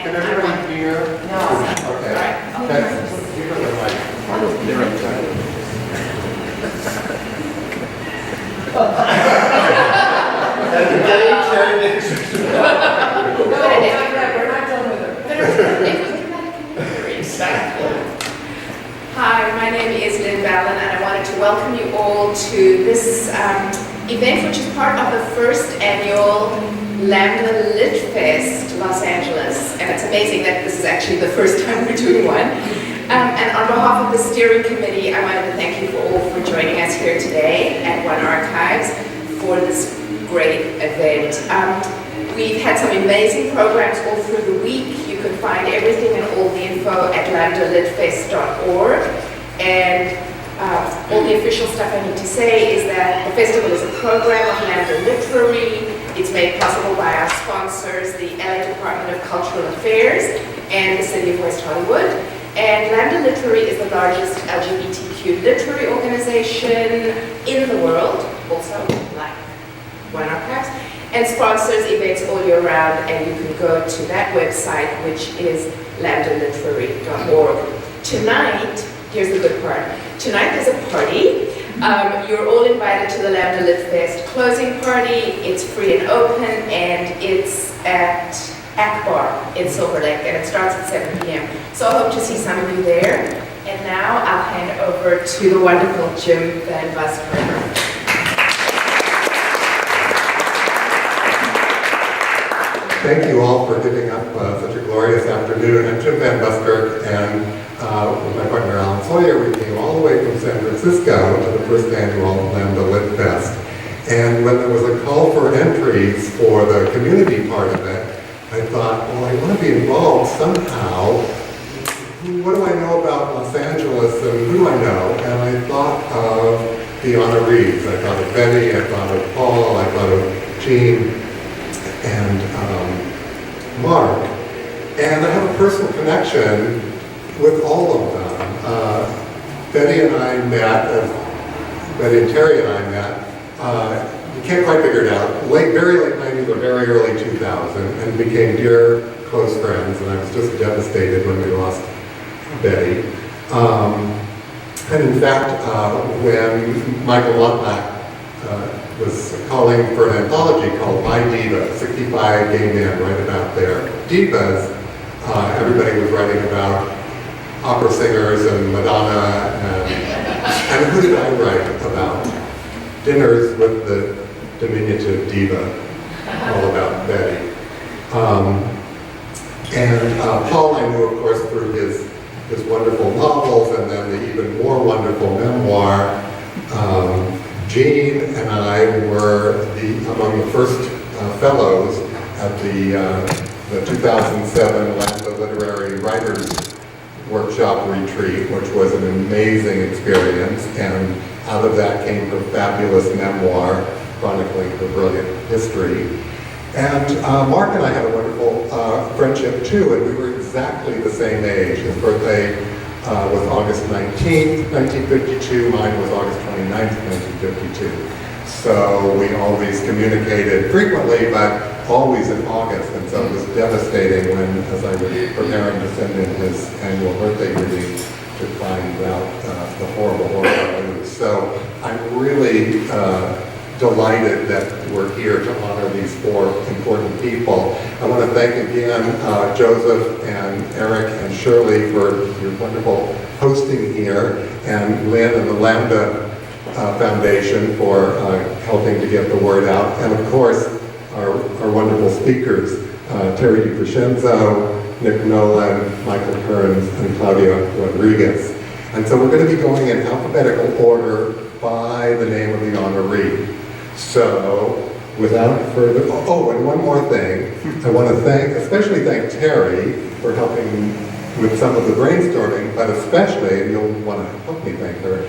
Can everybody hear? No. Okay. Give her the mic. They're upset. And the day turned into. We're not done with it. Exactly. Hi, my name is Lynn Ballin, and I wanted to welcome you all to this event, which is part of the first annual Lambda Lit Fest Los Angeles. And it's amazing that this is actually the first time we're doing one. And on behalf of the steering committee, I wanted to thank you all for joining us here today at One Archives for this great event. We've had some amazing programs all through the week. You can find everything and all the info at lambdalitfest.org. And all the official stuff I need to say is that the festival is a program of Lambda Literary. It's made possible by our sponsors, the LA Department of Cultural Affairs and the City of West Hollywood. And Lambda Literary is the largest LGBTQ literary organization in the world, also like One Archives, and sponsors events all year round, and you can go to that website, which is lambdaliterary.org. Tonight, here's the good part. Tonight there's a party. You're all invited to the Lambda Lit Fest closing party. It's free and open, and it's at Akbar in Silver Lake, and it starts at 7 p.m. So I hope to see some of you there. And now I'll hand over to the wonderful Jim Van Buskirk. Thank you all for giving up such a glorious afternoon. I'm Jim Van Buskirk, and with my partner Alan Sawyer, we came all the way from San Francisco to the first annual Lambda Lit Fest. And when there was a call for entries for the community part of it, I thought, well, I want to be involved somehow. What do I know about Los Angeles, and who do I know? And I thought of the honorees. I thought of Betty, I thought of Paul, I thought of Jeanne, and Mark. And I have a personal connection with all of them. Betty and I met, Betty and Terry and I met, we can't quite figure it out, very late 90s or very early 2000, and became dear, close friends, and I was just devastated when we lost Betty. And in fact, when Michael Lottback was calling for an anthology called My Diva, 65 gay men right about their divas, everybody was writing about opera singers and Madonna, and who did I write about? Dinners with the diminutive diva, all about Betty. And Paul I knew, of course, through his wonderful novels, and then the even more wonderful memoir. Jeanne and I were among the first fellows at the 2007 Lambda Literary Writers Workshop Retreat, which was an amazing experience, and out of that came her fabulous memoir chronicling her brilliant history. And Mark and I had a wonderful friendship too, and we were exactly the same age. His birthday was August 19th, 1952. Mine was August 29th, 1952. So we always communicated frequently, but always in August. And so it was devastating when, as I was preparing to send in his annual birthday greeting, to find out the horrible news. So I'm really delighted that we're here to honor these four important people. I want to thank again Joseph and Eric and Shirley for your wonderful hosting here, and Lynn and the Lambda Foundation for helping to get the word out, and of course our wonderful speakers, Terry DeCrescenzo, Nick Nolan, Michael Kearns, and Claudia Rodriguez. And so we're going to be going in alphabetical order by the name of the honoree. So, without further, and one more thing, I want to especially thank Terry for helping with some of the brainstorming, but especially, and you'll want to help me thank her,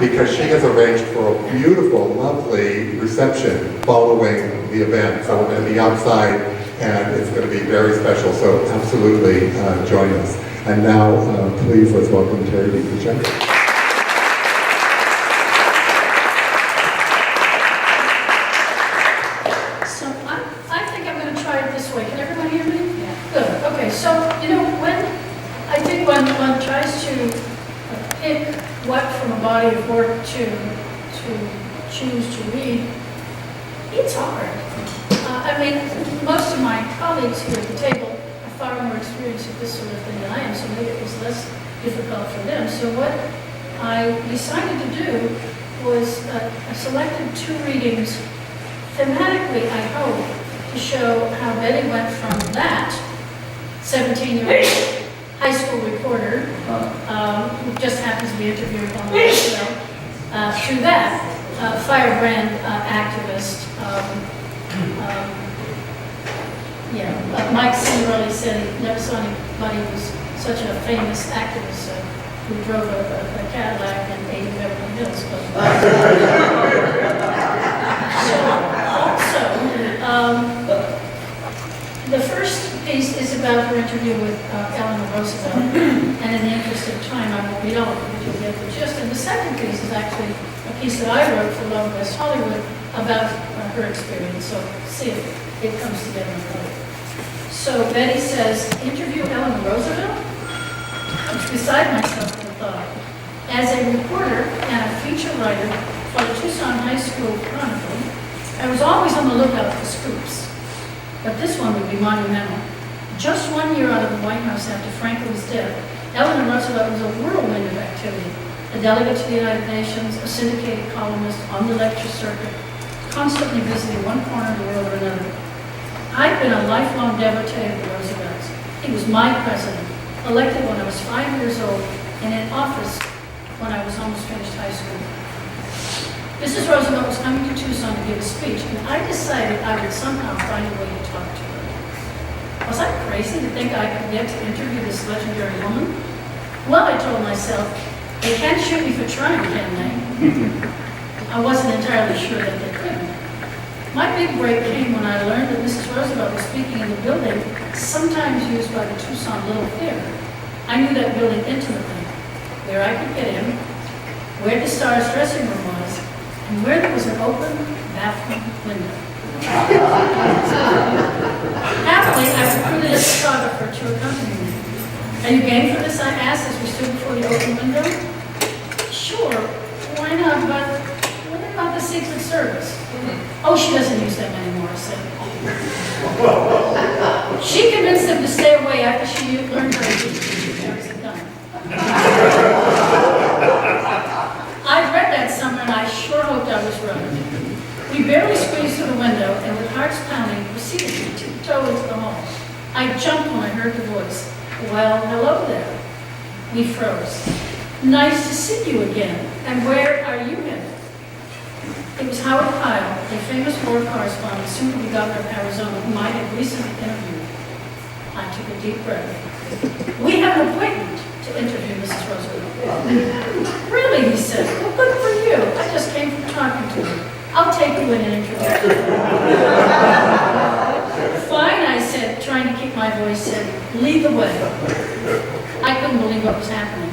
because she has arranged for a beautiful, lovely reception following the event. So we're going to be outside, and it's going to be very special, so absolutely join us. And now, please, let's welcome Terry DeCrescenzo. I think I'm going to try it this way. Can everybody hear me? Yeah. Good. Okay. so, I think when one tries to pick what from a body of work to choose to read, it's hard. Most of my colleagues here at the table are far more experienced at this sort of thing than I am, so maybe it was less difficult for them. So what I decided to do was I selected 2 readings, thematically, I hope, to show how Betty went from that 17-year-old high school reporter, who just happens to be interviewing on the show, to that firebrand activist. Mike Cinderelli said he never saw anybody who was such a famous activist who drove a Cadillac and ate in Beverly Hills. The first piece is about her interview with Eleanor Roosevelt, and in the interest of time, I won't read all of it, but you'll get the gist. And the second piece is actually a piece that I wrote for Love West Hollywood about her experience. So see if it comes together in a way. So Betty says, interview Eleanor Roosevelt? I was beside myself with the thought. As a reporter and a feature writer for the Tucson High School Chronicle, I was always on the lookout for scoops. But this one would be monumental. Just 1 year out of the White House after Franklin's death, Eleanor Roosevelt was a whirlwind of activity. A delegate to the United Nations, a syndicated columnist on the lecture circuit, constantly visiting one corner of the world or another. I'd been a lifelong devotee of the Roosevelts. He was my president, elected when I was 5 years old, and in office when I was almost finished high school. Mrs. Roosevelt was coming to Tucson to give a speech, and I decided I would somehow find a way to talk to her. Was I crazy to think I could get to interview this legendary woman? Well, I told myself, they can't shoot me for trying, can they? I wasn't entirely sure that they couldn't. My big break came when I learned that Mrs. Roosevelt was speaking in the building sometimes used by the Tucson Little Theater. I knew that building intimately, where I could get in, where the star's dressing room was, and where there was an open bathroom window. Happily, I recruited a photographer to accompany me. Are you game for this, I asked as we stood before the open window. Sure, why not, but what about the Secret Service? Oh, she doesn't use them anymore, I said. She convinced them to stay away after she learned how to use the gun. I'd read that somewhere, and I sure hoped I was right. We barely squeezed through the window, and with hearts pounding, proceeded to tiptoe into the hall. I jumped when I heard the voice. Well, hello there. We froze. Nice to see you again. And where are you headed? It was Howard Pyle, a famous war correspondent, soon to be governor of Arizona, whom I had recently interviewed. I took a deep breath. We have an appointment to interview Mrs. Roosevelt. Really, he said. Well, good for you. I just came from talking to her. I'll take you in and introduce you. Fine, I said, trying to keep my voice steady. Lead the way. I couldn't believe what was happening.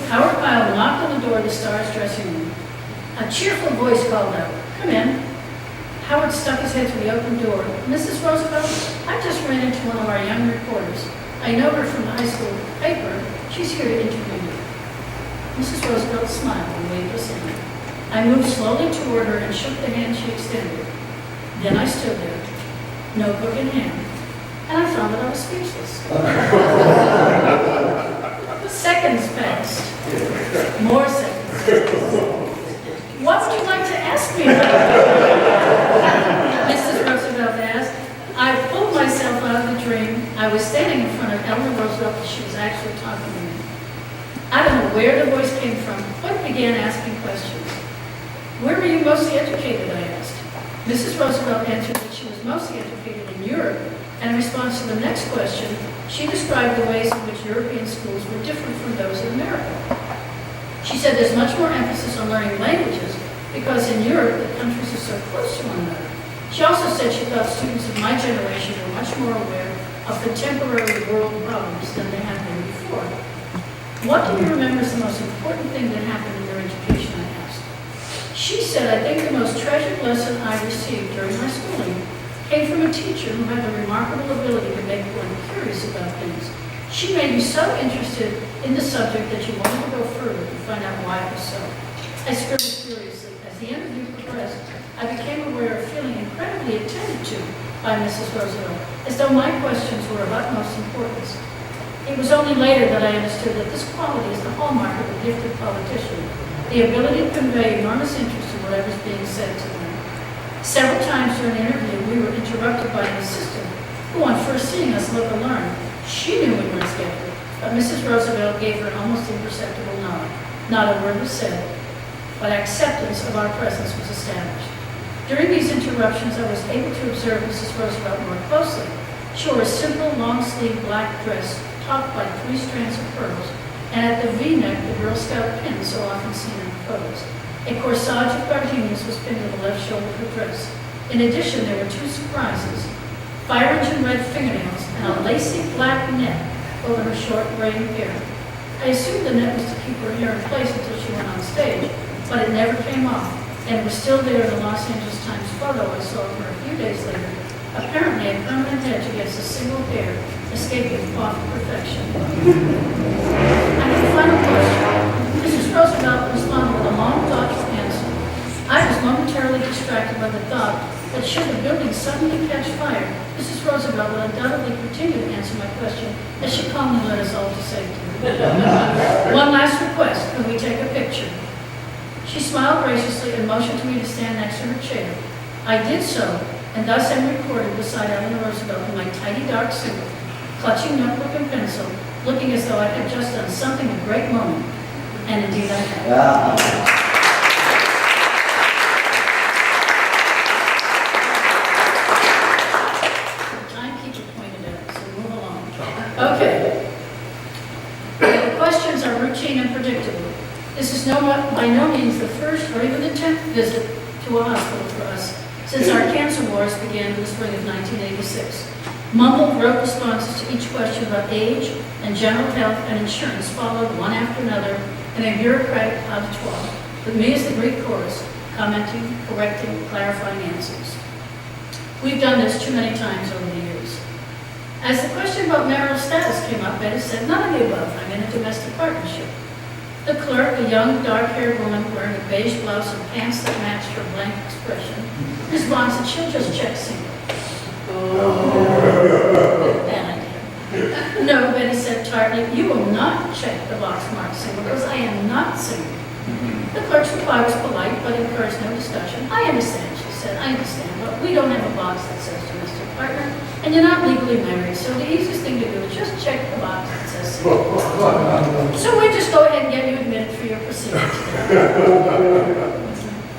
Howard Pyle knocked on the door of the star's dressing room. A cheerful voice called out, come in. Howard stuck his head through the open door. Mrs. Roosevelt, I just ran into one of our young reporters. I know her from the high school paper. She's here to interview you. Mrs. Roosevelt smiled and waved us in. I moved slowly toward her and shook the hand she extended. Then I stood there, notebook in hand, and I found that I was speechless. Seconds passed. More seconds. What would you like to ask me about? Mrs. Roosevelt asked. I pulled myself out of the dream. I was standing in front of Eleanor Roosevelt and she was actually talking to me. I don't know where the voice came from, but began asking questions. Where were you mostly educated, I asked. Mrs. Roosevelt answered that she was mostly educated in Europe, and in response to the next question, she described the ways in which European schools were different from those in America. She said there's much more emphasis on learning languages because in Europe the countries are so close to one another. She also said she thought students of my generation were much more aware of contemporary world problems than they had been before. What do you remember is the most important thing that happened in their education, I asked. She said, I think the most treasured lesson I received during my schooling came from a teacher who had the remarkable ability to make one curious about things. She made you so interested in the subject that you wanted to go further and find out why it was so. I scribbled furiously. As the interview progressed, I became aware of feeling incredibly attended to by Mrs. Roosevelt, as though my questions were of utmost importance. It was only later that I understood that this quality is the hallmark of a gifted politician, the ability to convey enormous interest in whatever's being said to them. Several times during the interview, we were interrupted by an assistant, who on first seeing us looked alarmed. She knew we weren't skeptical, but Mrs. Roosevelt gave her an almost imperceptible nod. Not a word was said, but acceptance of our presence was established. During these interruptions, I was able to observe Mrs. Roosevelt more closely. She wore a simple, long-sleeved black dress topped by 3 strands of pearls, and at the V-neck, the Girl Scout pin so often seen in photos. A corsage of gardenias was pinned to the left shoulder of her dress. In addition, there were 2 surprises: fire engine red fingernails and a lacy black net over her short gray hair. I assumed the net was to keep her hair in place until she went on stage, but it never came off, and was still there in the Los Angeles Times photo I saw of her a few days later, apparently a permanent hedge against a single hair escaping off perfection. And the final question, Mrs. Roosevelt responded with a long, thoughtful answer. I was momentarily distracted by the thought that should the building suddenly catch fire, Mrs. Roosevelt would undoubtedly continue to answer my question as she calmly led us all to safety. One last request, could we take a picture? She smiled graciously and motioned to me to stand next to her chair. I did so, and thus am recorded beside Eleanor Roosevelt in my tidy dark suit, clutching notebook and pencil, looking as though I had just done something of great moment. And indeed I have. Okay. The questions are routine and predictable. This is by no means the first or even the 10th visit to a hospital for us since our cancer wars began in the spring of 1986. Mumbled rote responses to each question about age and general health and insurance followed one after another in a bureaucratic pas de trois, with me as the Greek chorus, commenting, correcting, clarifying answers. We've done this too many times over the years. As the question about marital status came up, Betty said, none of the above, I'm in a domestic partnership. The clerk, a young, dark-haired woman wearing a beige blouse and pants that matched her blank expression, responds that she'll just check single. Bad idea. No, Betty said tartly, you will not check the box marked single because I am not single. The clerk's reply was polite, but encouraged no discussion. I understand, she said, I understand, but we don't have a box that says domestic partner, and you're not legally married, so the easiest thing to do is just check the box that says single. So we just go ahead and get you admitted for your procedure.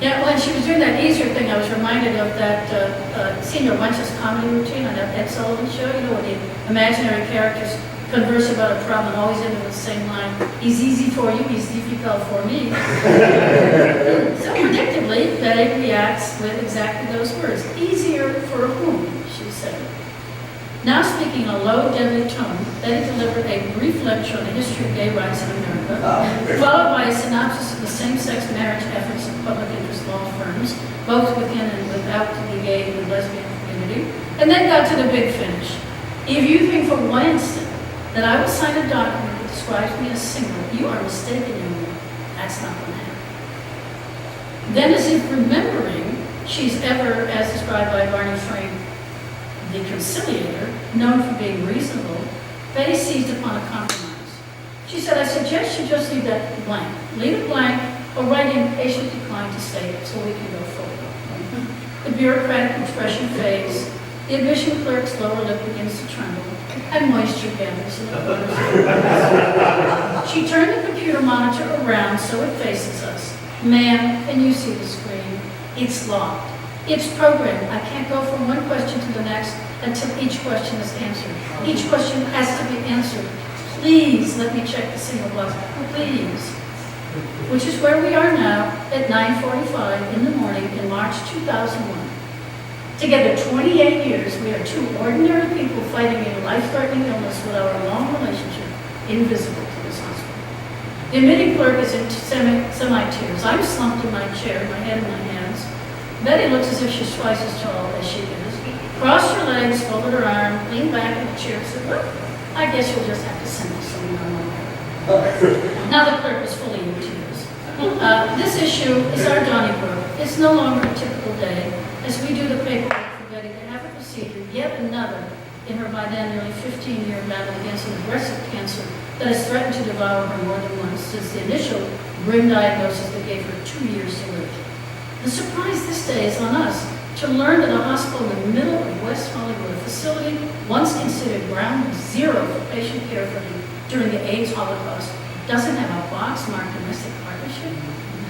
Yeah, when she was doing that easier thing, I was reminded of that Senior Wench's comedy routine on that Ed Sullivan show, you know, where the imaginary characters converse about a problem and always end with the same line, he's easy for you, he's difficult for me. So predictably, Betty reacts with exactly those words. Easier for whom, she said. Now speaking in a low, deadly tone, Betty delivered a brief lecture on the history of gay rights in America, followed by a synopsis of the same-sex marriage efforts of public interest law firms, both within and without the gay and lesbian community, and then got to the big finish. If you think for one instant that I will sign a document that describes me as single, you are mistaken, young man. That's not going to happen. Then, as if remembering she's ever, as described by Barney Frank, the conciliator, known for being reasonable, Betty seized upon a compromise. She said, I suggest you just leave that blank. Leave it blank or write in patient decline to state so we can go forward. The bureaucratic expression fades. The admission clerk's lower lip begins to tremble, and moisture gathers in the corners of her eyes. She turned the computer monitor around so it faces us. Ma'am, can you see the screen? It's locked. It's programmed. I can't go from one question to the next until each question is answered. Each question has to be answered. Please let me check the single box. Please. Which is where we are now at 9:45 in the morning in March 2001. Together 28 years, we are two ordinary people fighting a life-threatening illness with our long relationship invisible to this hospital. The admitting clerk is in semi-tears. I'm slumped in my chair, my head in my hands. Betty looks as if she's twice as tall as she is. Cross your legs legs, folded her arm, leaned back in the chair, and said, well, I guess you'll just have to send me someone on my way. Now the clerk was fully in tears. This issue is our Donnybrook. It's no longer a typical day as we do the paperwork for Betty to have a procedure, yet another in her by then nearly 15-year battle against an aggressive cancer that has threatened to devour her more than once since the initial grim diagnosis that gave her 2 years to live. The surprise this day is on us to learn that a hospital in the middle of West Hollywood, a facility once considered ground zero for patient care during the AIDS Holocaust, doesn't have a box marked domestic partnership.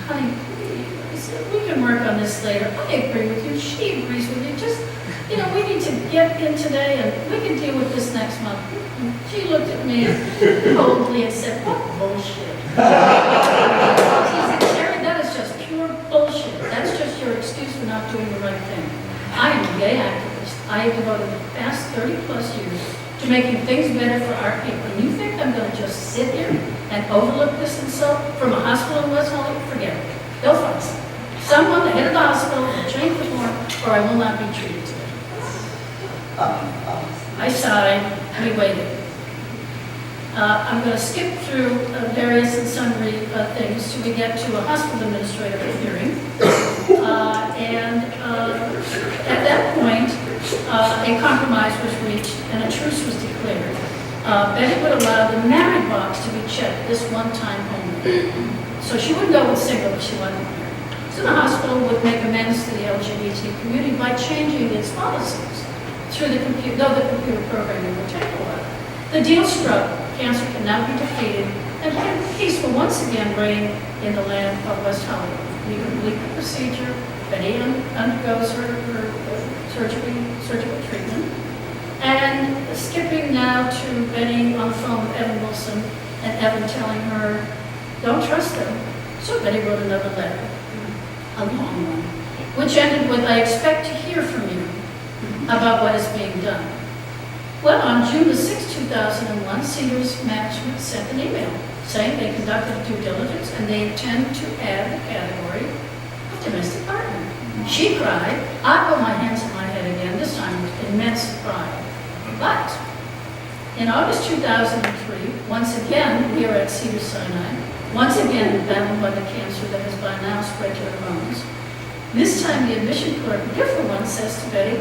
Honey, I said, we can work on this later. I agree with you. She agrees with you. Just, we need to get in today and we can deal with this next month. She looked at me coldly and said, what bullshit. She said, Sherry, that is just pure bullshit. That's just your excuse for not doing the right thing. I am a gay activist. I have devoted the past 30 plus years to making things better for our people. And you think I'm going to just sit here and overlook this insult from a hospital in West Hollywood? Forget it. They'll find someone, the head of the hospital, will change the form, or I will not be treated today. I sighed. We waited. I'm going to skip through various and sundry things till we get to a hospital administrative hearing. At that point, a compromise was reached and a truce was declared. Betty would allow the married box to be checked this one time only. So she wouldn't go with single if she wasn't married. So the hospital would make amends to the LGBT community by changing its policies through the computer, though the computer programming would take a while. The deal struck. Cancer can now be defeated, and peace will once again reign in the land of West Hollywood. We complete the procedure. Betty undergoes her surgical treatment. And skipping now to Betty on the phone with Evan Wilson, and Evan telling her, don't trust them. So Betty wrote another letter, a long one, which ended with, I expect to hear from you about what is being done. Well, on June the 6th, 2001, Cedars Management sent an email saying they conducted due diligence and they intend to add the category of domestic partner. She cried. I put my hands on my head again, this time with immense pride. But in August 2003, once again, we are at Cedars-Sinai, once again battled by the cancer that has by now spread to her bones. This time the admission clerk, a different one, says to Betty,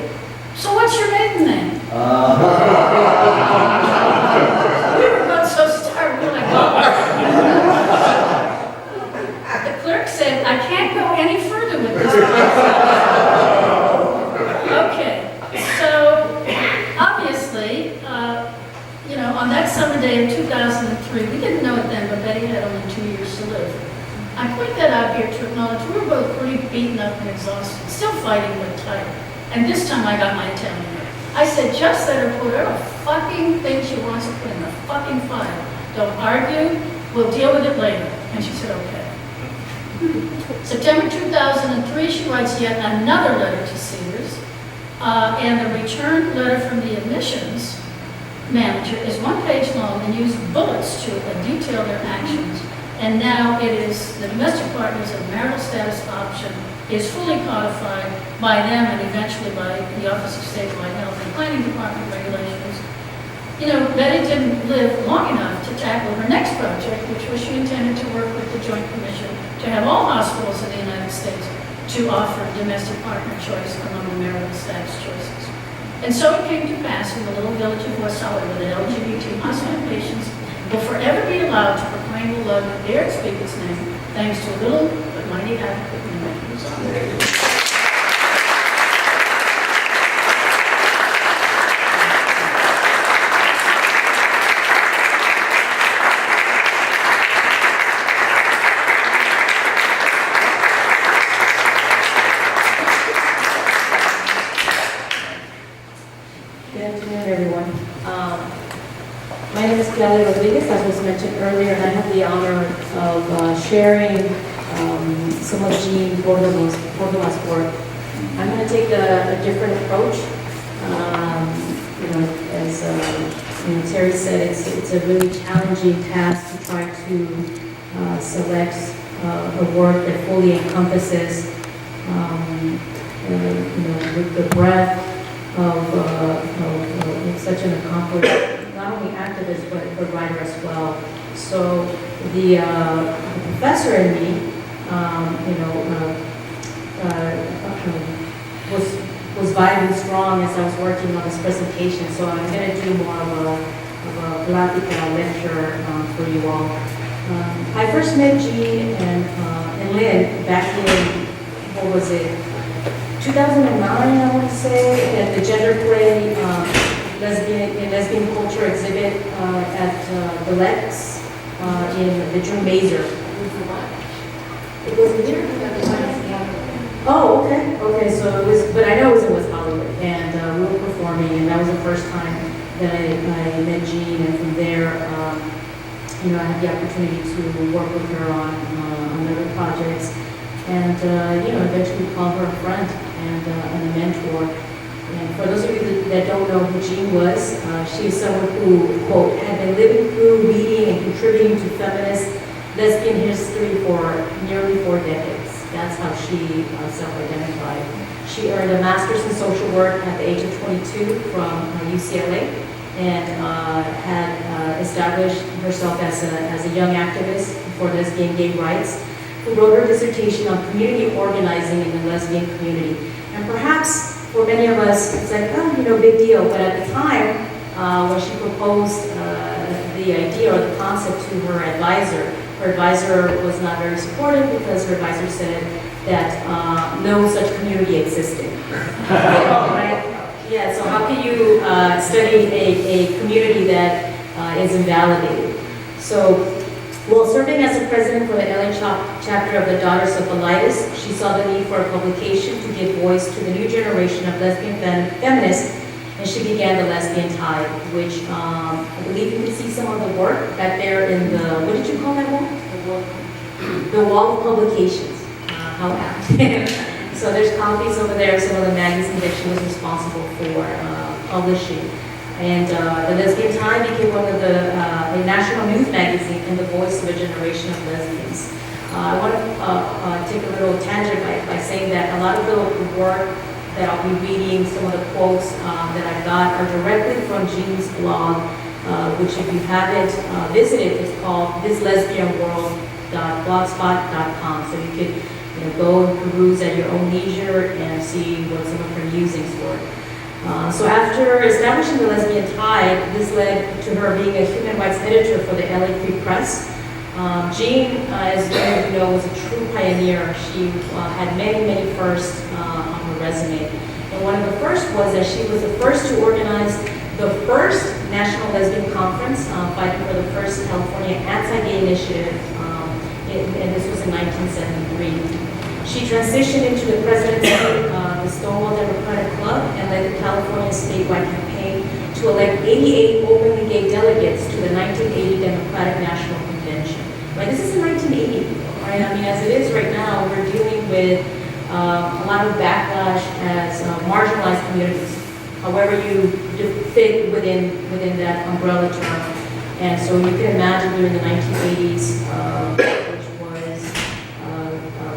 so what's your maiden name? We were both so startled, we were like, oh. The clerk said, I can't go any further with this. Okay, so obviously, on that summer day in 2003, we didn't know it then, but Betty had only 2 years to live. I point that out here to acknowledge we were both pretty beaten up and exhausted, still fighting but tired. And this time I got my Italian right. I said, just let her put her fucking thing she wants to put in the fucking file. Don't argue, we'll deal with it later. And she said, okay. September 2003, she writes yet another letter to Cedars. And the return letter from the admissions manager is 1 page long and used bullets to detail their actions. And now it is the domestic partners of marital status option is fully codified by them and eventually by the Office of Statewide Health and Planning Department regulations. Betty didn't live long enough to tackle her next project, which was she intended to work with the Joint Commission to have all hospitals in the United States to offer domestic partner choice among the marital status choices. And so it came to pass in the little village of West Hollywood that LGBT hospital patients will forever be allowed to proclaim the love that dared speak its name, thanks to a little but mighty advocate in the Good afternoon, everyone. My name is Claudia Rodriguez, as was mentioned earlier, and I have the honor of sharing some of Jeanne Córdova's work. I'm going to take a different approach. As Terry said, it's a really challenging task to try to select a work that fully encompasses, with the breadth of an accomplished, not only activist, but writer as well. So the professor in me, was vibing strong as I was working on this presentation. So I'm going to do more of a plática lecture for you all. I first met Jeanne and Lynn back in, what was it, 2009, I want to say, at the Gender Play lesbian culture exhibit at the Lex in the June Mazer. It was here? Oh, okay, so it was, but I know it was in West Hollywood, and we were performing, and that was the first time that I met Jeanne, and from there, I had the opportunity to work with her on other projects, and eventually call her a friend and a mentor. And for those of you that don't know who Jeanne was, she is someone who, quote, had been living through, reading, and contributing to feminist lesbian history for nearly 4 decades. That's how she self-identified. She earned a master's in social work at the age of 22 from UCLA, and had established herself as a young activist for lesbian gay rights, who wrote her dissertation on community organizing in the lesbian community. And perhaps for many of us, it's like, big deal. But at the time, when she proposed the idea or the concept to her advisor was not very supportive, because her advisor said that no such community existed. Right? Yeah, so how can you study a community that is invalidated? So, while serving as the president for the LA chapter of the Daughters of Panelists, she saw the need for a publication to give voice to the new generation of lesbian feminists, and she began the Lesbian Tide, which I believe you can see some of the work back there in the, what did you call that wall? The wall of publications. How apt. So there's copies over there, some of the magazines that she was responsible for publishing. And the Lesbian Tide became one of the a national news magazine and the voice of a generation of lesbians. I want to take a little tangent by saying that a lot of the work that I'll be reading, some of the quotes that I got, are directly from Jeanne's blog, which if you haven't visited, it's called thislesbianworld.blogspot.com. So you could go and peruse at your own leisure and see what some of her musings were. So after establishing the Lesbian Tide, this led to her being a human rights editor for the LA Free Press. Jeanne, as many of you know, was a true pioneer. She had many firsts on her resume. And one of the first was that she was the first to organize the first National Lesbian Conference, fighting for the first California anti-gay initiative, and this was in 1973. She transitioned into the presidency of the Stonewall Democratic Club and led the California statewide campaign to elect 88 openly gay delegates to the 1980 Democratic National Convention. Right, this is in 1980, right? I mean, as it is right now, we're dealing with a lot of backlash as marginalized communities, however you fit within that umbrella term. And so you can imagine during the 1980s,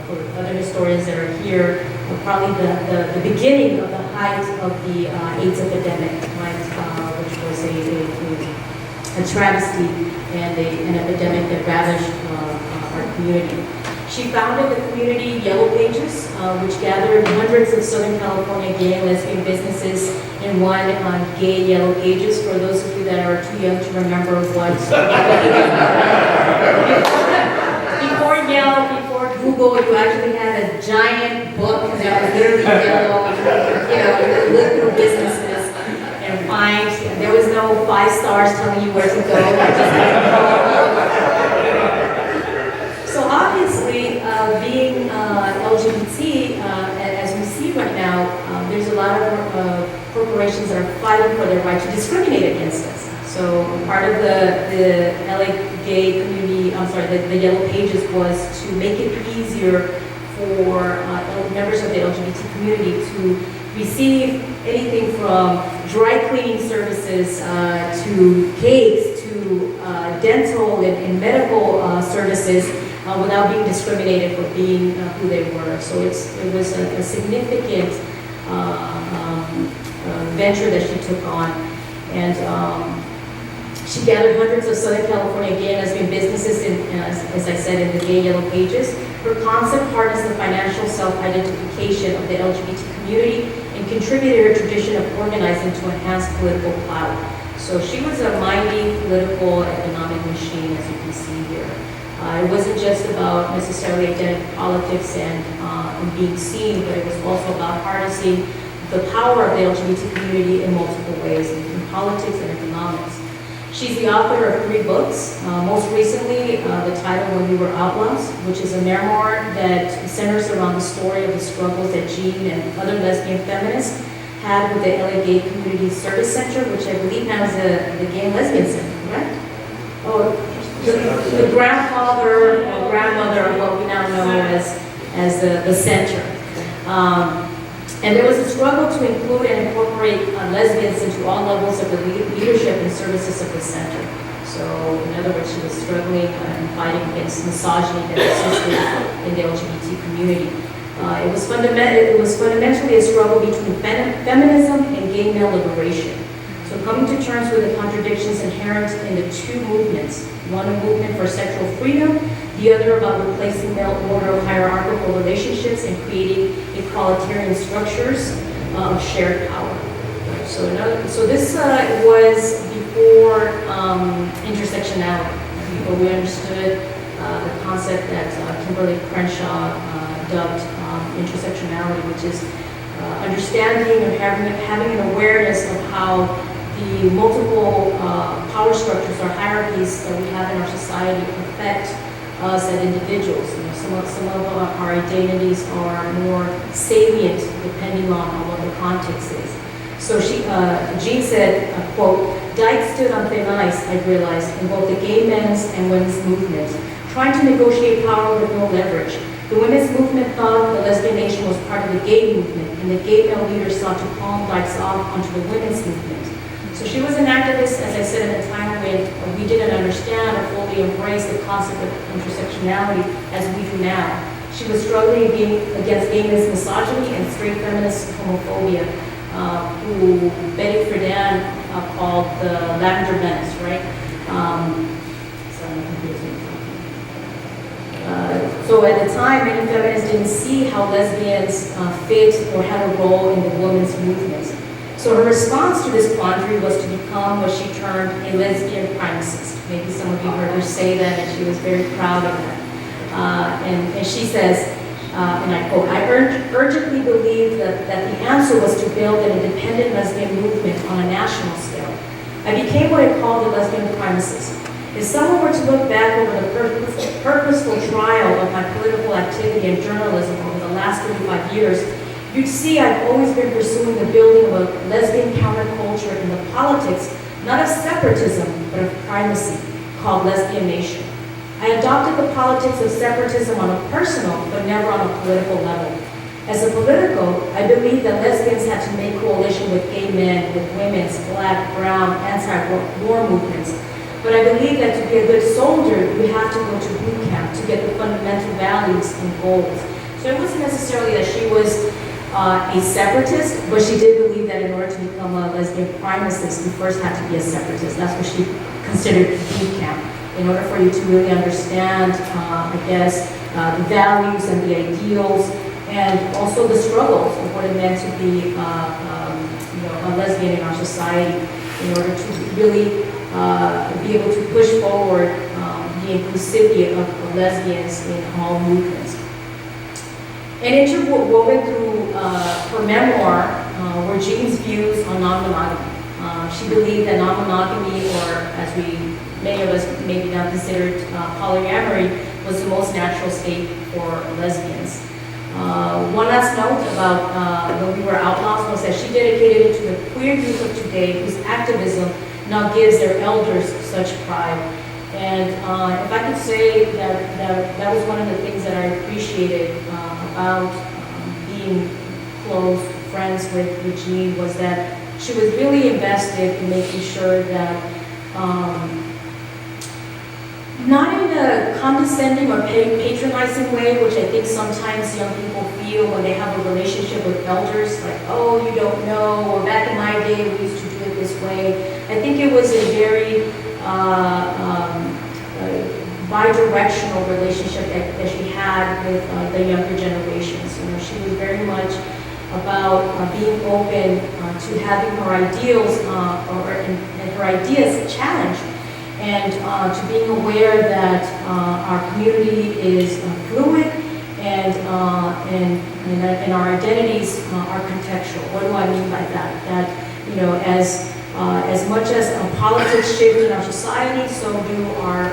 for other historians that are here, probably the beginning of the height of the AIDS epidemic, right, which was a travesty and an epidemic that ravaged our community. She founded the community Yellow Pages, which gathered hundreds of Southern California gay and lesbian businesses in one gay Yellow Pages. For those of you that are too young to remember what before Google, you actually had a giant book that was literally yellow. You could look through businesses and find. There was no 5 stars telling you where to go. So obviously, being LGBT, as we see right now, there's a lot of corporations that are fighting for their right to discriminate against us. So part of the LA gay community, the Yellow Pages was to make it easier for members of the LGBT community to receive anything from dry cleaning services to cakes to dental and medical services without being discriminated for being who they were. So it was a significant venture that she took on. And she gathered hundreds of Southern California gay and lesbian businesses, as I said, in the Gay Yellow Pages. Her concept harnessed the financial self-identification of the LGBT community and contributed her tradition of organizing to enhance political clout. So she was a mighty political economic machine, as you can see here. It wasn't just about necessarily identity politics and being seen, but it was also about harnessing the power of the LGBT community in multiple ways, in politics and economics. She's the author of 3 books. Most recently, the title, When We Were Outlaws, which is a memoir that centers around the story of the struggles that Jeanne and other lesbian feminists had with the LA Gay Community Service Center, which I believe now is the Gay and Lesbian Center, correct? Oh, the grandfather or grandmother of what we now know as the center. And there was a struggle to include and incorporate lesbians into all levels of the leadership and services of the center. So, in other words, she was struggling and fighting against misogyny that existed in the LGBT community. It was fundamentally a struggle between feminism and gay male liberation. So coming to terms with the contradictions inherent in the 2 movements, one a movement for sexual freedom, the other about replacing male order of hierarchical relationships and creating equalitarian structures of shared power. So this was before intersectionality, before we understood the concept that Kimberly Crenshaw dubbed intersectionality, which is understanding and having an awareness of how the multiple power structures or hierarchies that we have in our society affect us as individuals. You know, some of our identities are more salient depending on what the context is. So Jeanne said, quote, "Dyke stood on thin ice, I realized, in both the gay men's and women's movements, trying to negotiate power with no leverage. The women's movement thought the lesbian nation was part of the gay movement, and the gay male leaders sought to palm Dykes off onto the women's movement." So she was an activist, as I said, at a time when we didn't understand or fully embrace the concept of intersectionality as we do now. She was struggling against gay men's misogyny and straight feminist homophobia, who Betty Friedan called the Lavender Menace, right? So at the time, many feminists didn't see how lesbians fit or had a role in the women's movement. So her response to this quandary was to become what she termed a lesbian primacist. Maybe some of you heard her say that, and she was very proud of that. And she says, and I quote, "I urgently believed that the answer was to build an independent lesbian movement on a national scale. I became what I called a lesbian primacist. If someone were to look back over the purposeful trial of my political activity and journalism over the last 35 years, you'd see I've always been pursuing the building of a lesbian counterculture in the politics, not of separatism, but of primacy, called Lesbian Nation. I adopted the politics of separatism on a personal, but never on a political level. As a political, I believe that lesbians had to make coalition with gay men, with women's, black, brown, anti-war movements. But I believe that to be a good soldier, you have to go to boot camp to get the fundamental values and goals." So it wasn't necessarily that she was a separatist, but she did believe that in order to become a lesbian primacist, you first had to be a separatist. That's what she considered boot camp. In order for you to really understand, I guess, the values and the ideals, and also the struggles of what it meant to be, a lesbian in our society, in order to really be able to push forward the inclusivity of lesbians in all movements. And interwoven through her memoir were Jeanne's views on non-monogamy. She believed that non-monogamy, or as many of us maybe now considered polyamory, was the most natural state for lesbians. One last note about When We Were Outlaws was that she dedicated it to the queer youth of today, whose activism now gives their elders such pride. And if I could say that was one of the things that I appreciated about being close friends with Jeanne, was that she was really invested in making sure that, not in a condescending or patronizing way, which I think sometimes young people feel when they have a relationship with elders, like, oh, you don't know, or back in my day we used to do it this way. it was a very bi-directional relationship that she had with the younger generations. You know, she was very much about being open to having her ideals and her ideas challenged, and to being aware that our community is fluid and our identities are contextual. What do I mean by that? That, you know, as much as politics shift in our society, so do our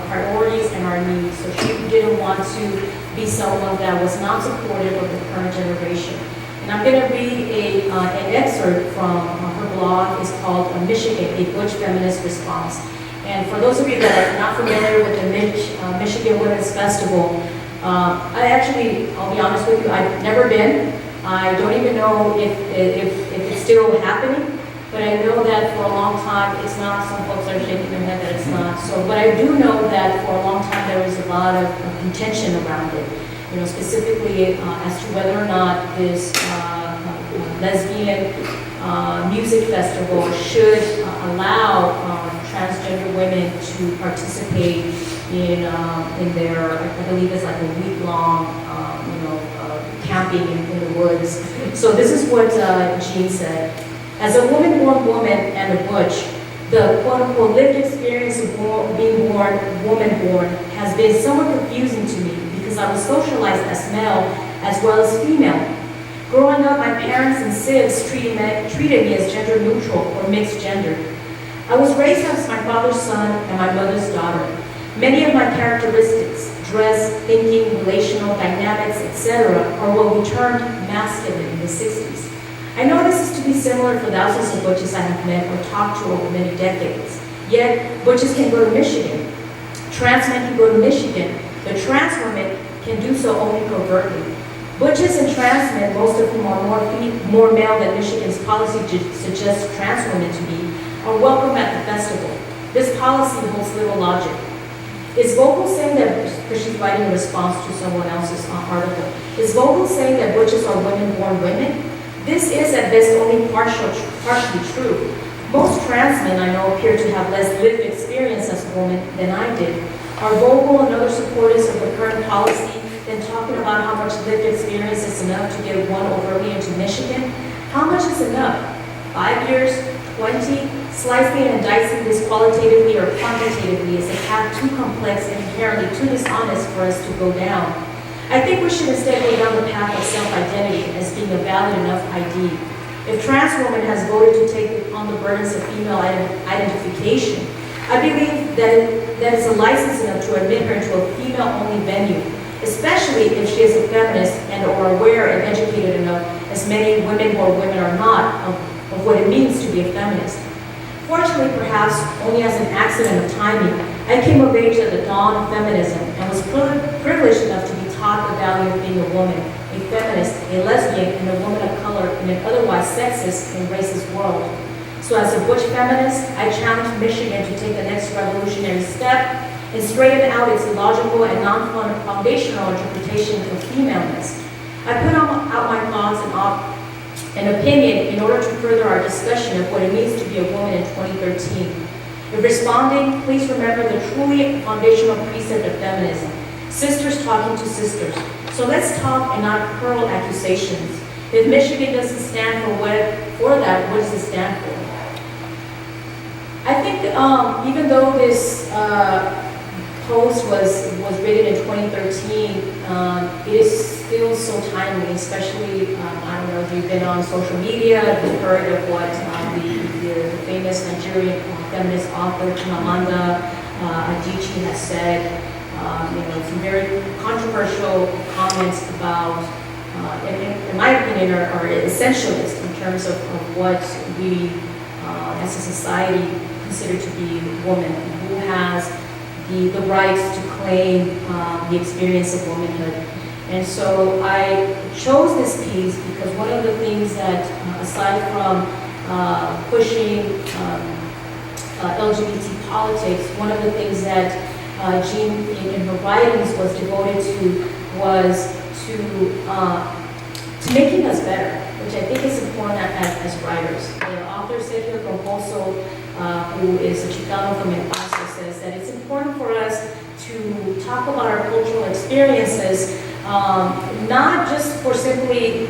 priorities and our needs. So she didn't want to be someone that was not supportive of the current generation. And I'm going to read an excerpt from her blog. It's called Michigan, a Butch Feminist Response. And for those of you that are not familiar with the Michigan Women's Festival, I'll be honest with you, I've never been. I don't even know if it's still happening, but I know that for a long time it's not. Some folks are shaking their head that it's not. So, but I do know that for a long time there was a lot of contention around it. You know, specifically as to whether or not this lesbian music festival should allow transgender women to participate in their, I believe it's like a week-long, camping in the woods. So this is what Jeanne said. As a woman-born woman and a butch, the quote-unquote lived experience of being born woman-born has been somewhat confusing to me because I was socialized as male as well as female. Growing up, my parents and sibs treated me as gender neutral or mixed gender. I was raised as my father's son and my mother's daughter. Many of my characteristics, dress, thinking, relational dynamics, etc., are what we termed masculine in the 60s. I know this is to be similar for thousands of butches I have met or talked to over many decades. Yet, butches can go to Michigan. Trans men can go to Michigan. The trans women can do so only covertly. Butches and trans men, most of whom are more male than Michigan's policy suggests trans women to be, are welcome at the festival. This policy holds little logic. Is Vogel saying that, because she's writing a response to someone else's article, is Vogel saying that butches are women-born women? This is at best only partially true. Most trans men I know appear to have less lived experience as a woman than I did. Are Vogel and other supporters of the current policy then talking about how much lived experience is enough to get one overtly into Michigan? How much is enough? 5 years? 20? Slicing and dicing this qualitatively or quantitatively is a path too complex and inherently too dishonest for us to go down. I think we should instead go down the path of self-identity as being a valid enough ID. If trans woman has voted to take on the burdens of female identification, I believe that is a license enough to admit her into a female-only venue, especially if she is a feminist and or aware and educated enough, as many women or women are not, of what it means to be a feminist. Fortunately, perhaps only as an accident of timing, I came of age at the dawn of feminism and was privileged enough to be taught the value of being a woman, a feminist, a lesbian, and a woman of color in an otherwise sexist and racist world. So as a butch feminist, I challenged Michigan to take the next revolutionary step and straighten out its illogical and non-foundational interpretation of femaleness. I put out my thoughts and opinion in order to further our discussion of what it means to be a woman in 2013. If responding, please remember the truly foundational precept of feminism, sisters talking to sisters. So let's talk and not hurl accusations. If Michigan doesn't stand for that, what does it stand for? I think even though this post was written in 2013, it is still so timely, especially, I don't know if you've been on social media, you've heard of what the famous Nigerian feminist author Chimamanda Adichie has said. Some very controversial comments about, in my opinion, are essentialist in terms of what we as a society consider to be woman, who has the rights to claim the experience of womanhood. And so I chose this piece because one of the things that, aside from pushing LGBT politics, one of the things that Jeanne in her writings was devoted to was to making us better, which I think is important as writers. The author said here, Romposo who is a Chicano from El Paso, says that it's important for us to talk about our cultural experiences, not just for simply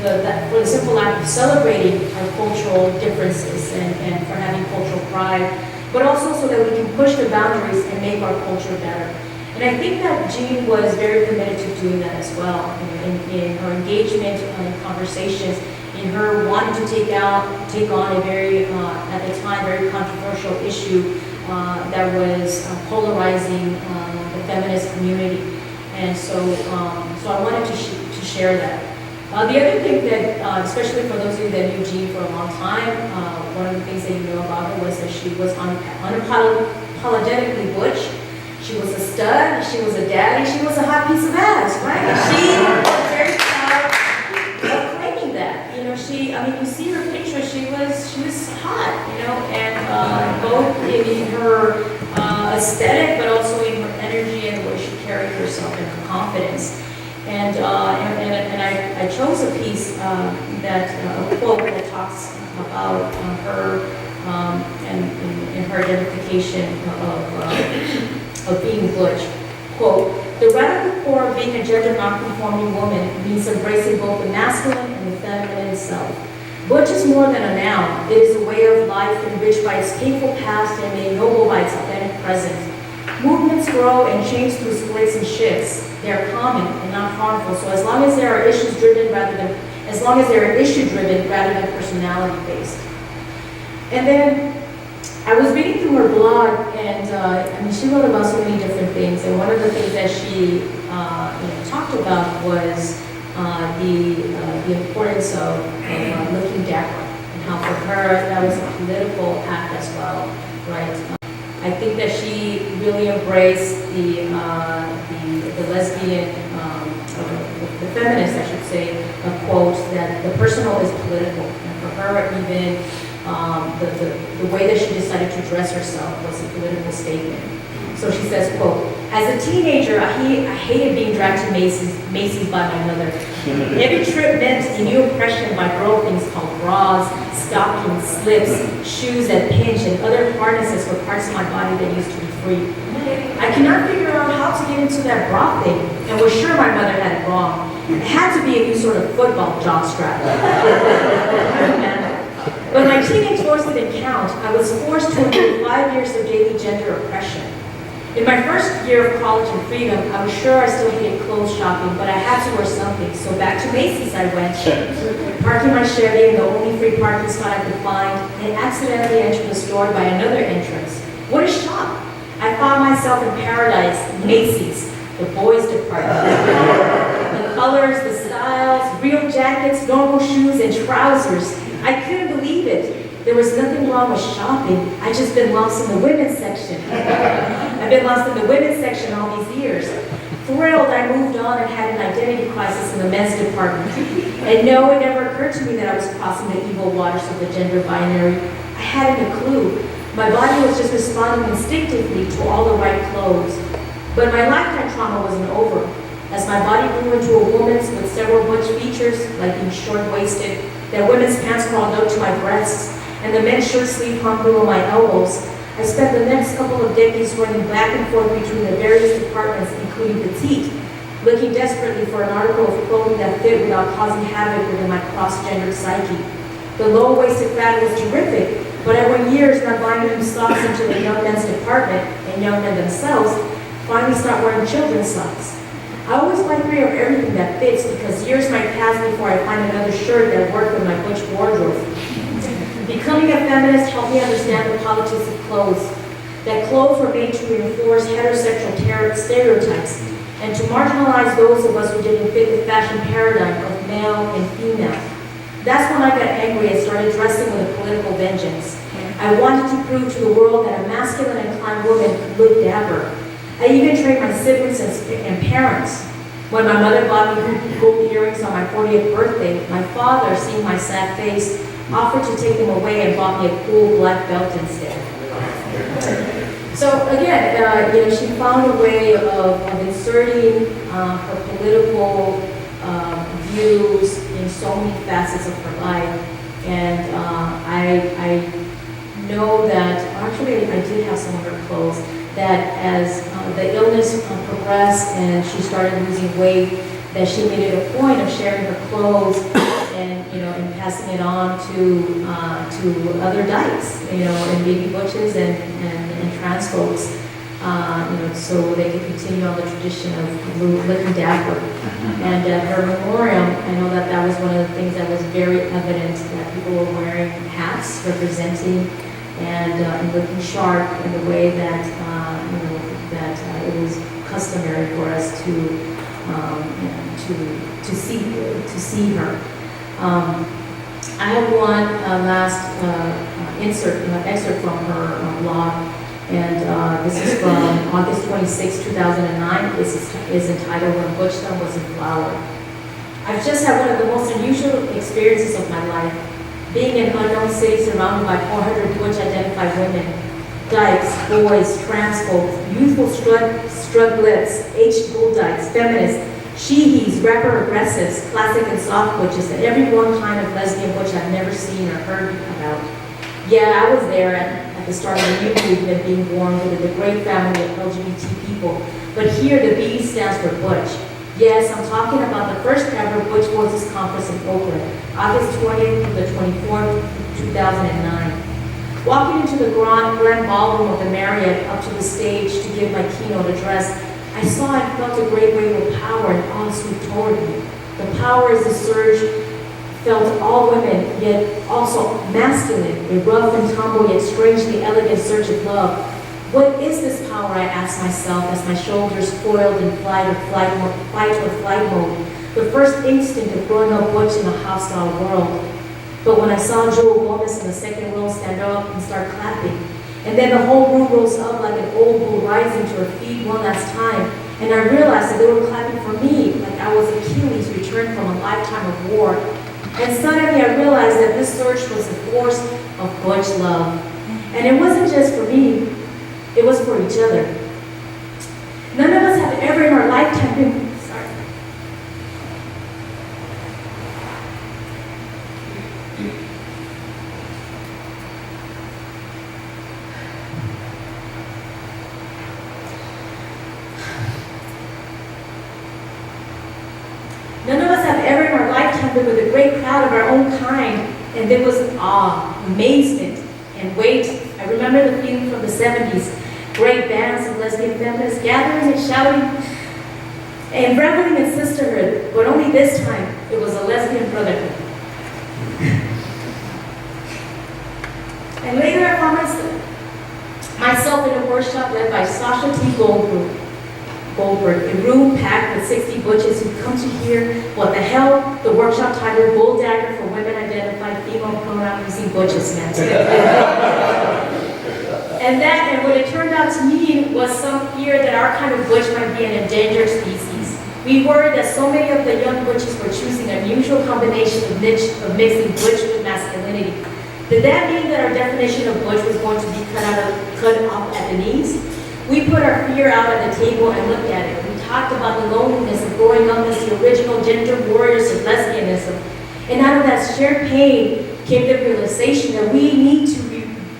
for the simple act of celebrating our cultural differences and for having cultural pride, but also so that we can push the boundaries and make our culture better. And I think that Jeanne was very committed to doing that as well, in her engagement in conversations, in her wanting to take on a very, at the time, very controversial issue that was polarizing the feminist community. And so I wanted to share that. The other thing that, especially for those of you that knew Jeanne for a long time, one of the things that you know about her was that she was unapologetically butch. She was a stud, she was a daddy, she was a hot piece of ass, right? She was very proud of claiming that. You know, you see her picture, she was hot, you know, and both in her aesthetic, but also in her energy and the way she carried herself and her confidence. And I chose a piece a quote that talks about her and her identification of being butch. Quote, "The radical core of being a gender non-conforming woman means embracing both the masculine and the feminine self. Butch is more than a noun. It is a way of life enriched by its painful past and made noble by its authentic present. Movements grow and change through splits and shifts. They are common and not harmful. So as long as they are issue driven rather than personality based." And then I was reading through her blog, and she wrote about so many different things. And one of the things that she talked about was the importance of looking dapper, and how for her that was a political act as well, right? I think that she really embraced the lesbian, the feminist, I should say, quote that the personal is political, and for her even the way that she decided to dress herself was a political statement. So she says, quote, "As a teenager, I hated being dragged to Macy's by my mother. Every trip meant a new impression by girl things called bras, stockings, slips, shoes that pinch, and other harnesses for parts of my body that used to be free. I could not figure out how to get into that bra thing, and was sure my mother had it wrong. It had to be a new sort of football jockstrap." When my teenage voice didn't count, I was forced to endure 5 years of daily gender oppression. In my first year of college and freedom, I was sure I still hated clothes shopping, but I had to wear something. So back to Macy's I went, parking my Chevy in the only free parking spot I could find, and accidentally entered the store by another entrance. What a shock! I found myself in paradise, Macy's, the boys' department. The colors, the styles, real jackets, normal shoes, and trousers. I couldn't believe it. There was nothing wrong with shopping. I just been lost in the women's section. I've been lost in the women's section all these years. Thrilled, I moved on and had an identity crisis in the men's department. And no, it never occurred to me that I was crossing the evil waters of the gender binary. I hadn't a clue. My body was just responding instinctively to all the right clothes. But my lifetime trauma wasn't over. As my body grew into a woman's with several butch features, like being short-waisted, that women's pants crawled up to my breasts, and the men's shirt sleeve hung below my elbows, I spent the next couple of decades running back and forth between the various departments, including petite, looking desperately for an article of clothing that fit without causing havoc within my cross-gendered psyche. The low-waisted fad was terrific, but I went years not buying new socks until the young men's department, and young men themselves, finally stopped wearing children's socks. I always buy 3 of everything that fits because years might pass before I find another shirt that worked with my butch wardrobe. Becoming a feminist helped me understand the politics of clothes. That clothes were made to reinforce heterosexual stereotypes and to marginalize those of us who didn't fit the fashion paradigm of male and female. That's when I got angry and started dressing with a political vengeance. I wanted to prove to the world that a masculine inclined woman could look dapper. I even trained my siblings and parents. When my mother bought me gold earrings on my 40th birthday, my father, seeing my sad face, offered to take them away and bought me a cool black belt instead. So again, she found a way of inserting her political views in so many facets of her life. And I know that our clothes, that as the illness progressed and she started losing weight, that she made it a point of sharing her clothes and, and passing it on to other dykes, and baby butches and trans folks, so they could continue on the tradition of looking dapper. And at her memoriam, I know that was one of the things that was very evident, that people were wearing hats representing and looking sharp in the way that, that it was customary for us to see her. I have one last excerpt from her blog, and this is from August 26, 2009. This is entitled "When Butchdom Was in Flower." I've just had one of the most unusual experiences of my life, being in an unknown city surrounded by 400 butch-identified women, dykes, boys, trans folks, youthful strugglets, aged bull dykes, feminists, she-he's, rapper aggressives, classic and soft butches, and every one kind of lesbian butch I've never seen or heard about. Yeah, I was there at the start of the new movement being born with the great family of LGBT people, but here the B stands for butch. Yes, I'm talking about the first ever Butch Voices Conference in Oakland, August 20th to the 24th, 2009. Walking into the grand ballroom of the Marriott up to the stage to give my keynote address, I saw and felt a great wave of power and awe sweep toward me. The power is a surge felt all women, yet also masculine, a rough and tumble yet strangely elegant surge of love. What is this power, I asked myself as my shoulders coiled in fight or flight mode, the first instinct of growing up butch in a hostile world. But when I saw Joel Gomez in the second row stand up and start clapping, and then the whole room rose up like an old bull rising to her feet one last time, and I realized that they were clapping for me, like I was Achilles returned from a lifetime of war. And suddenly I realized that this surge was the force of butch love. And it wasn't just for me, it was for each other. None of us have ever in our lifetime been, with a great crowd of our own kind, and there was awe, amazement, and wait. I remember the feeling from the 70s, great bands of lesbian feminists gathering and shouting and reveling in sisterhood, but only this time it was a lesbian brotherhood. And later I found myself in a workshop led by Sasha T. Goldberg, a room packed with 60 butches who'd come to hear what the hell the workshop titled Bull Dagger for Women Identified Female Pronoun Using Butches meant. And what it turned out to mean was some fear that our kind of butch might be an endangered species. We worried that so many of the young butches were choosing an unusual combination of mixing butch with masculinity. Did that mean that our definition of butch was going to be cut off at the knees? We put our fear out at the table and looked at it. We talked about the loneliness of growing up as the original gender warriors of lesbianism. And out of that shared pain came the realization that we need to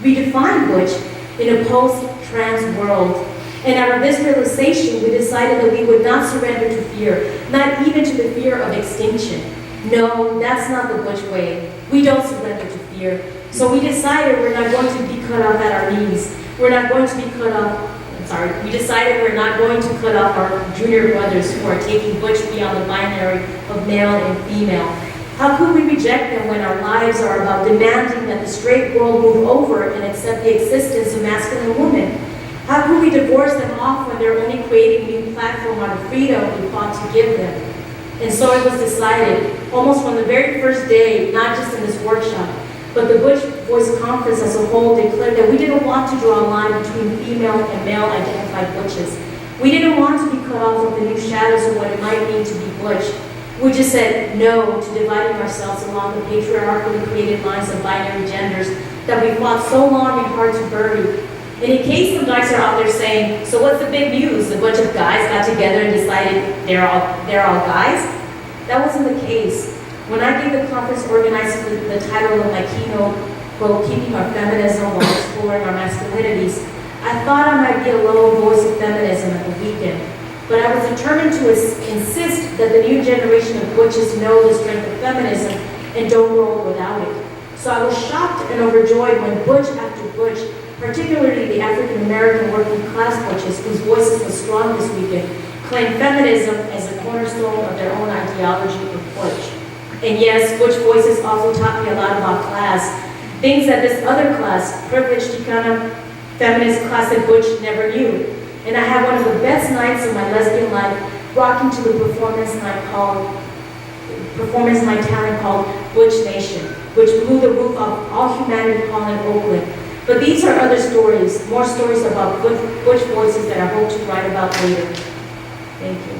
redefine butch in a post-trans world. And out of this realization, we decided that we would not surrender to fear, not even to the fear of extinction. No, that's not the butch way. We don't surrender to fear. So we decided we're not going to be cut off at our knees. We're not going to be cut off. We decided we're not going to cut off our junior brothers who are taking butch beyond the binary of male and female. How could we reject them when our lives are about demanding that the straight world move over and accept the existence of masculine women? How could we divorce them off when they're only creating a new platform on the freedom we fought to give them? And so it was decided, almost from the very first day, not just in this workshop, but the Butch Voice Conference as a whole declared that we didn't want to draw a line between female and male-identified butches. We didn't want to be cut off from the new shadows of what it might mean to be butch. We just said no to dividing ourselves along the patriarchally created lines of binary genders that we fought so long and hard to bury. And in case some dykes are out there saying, so what's the big news? A bunch of guys got together and decided they're all guys? That wasn't the case. When I gave the conference organizing the title of my keynote, quote, Keeping Our Feminism While Exploring Our Masculinities, I thought I might be a lone voice of feminism at the weekend, but I was determined to insist that the new generation of butches know the strength of feminism and don't grow up without it. So I was shocked and overjoyed when butch after butch, particularly the African American working class butches whose voices were strong this weekend, claimed feminism as a cornerstone of their own ideology of butch. And yes, butch voices also taught me a lot about class, things that this other class, privileged Chicana feminist class that butch never knew. And I had one of the best nights of my lesbian life, rocking to the performance night talent called Butch Nation, which blew the roof off All Humanity Hall in Oakland. But these are other stories, more stories about butch voices that I hope to write about later. Thank you.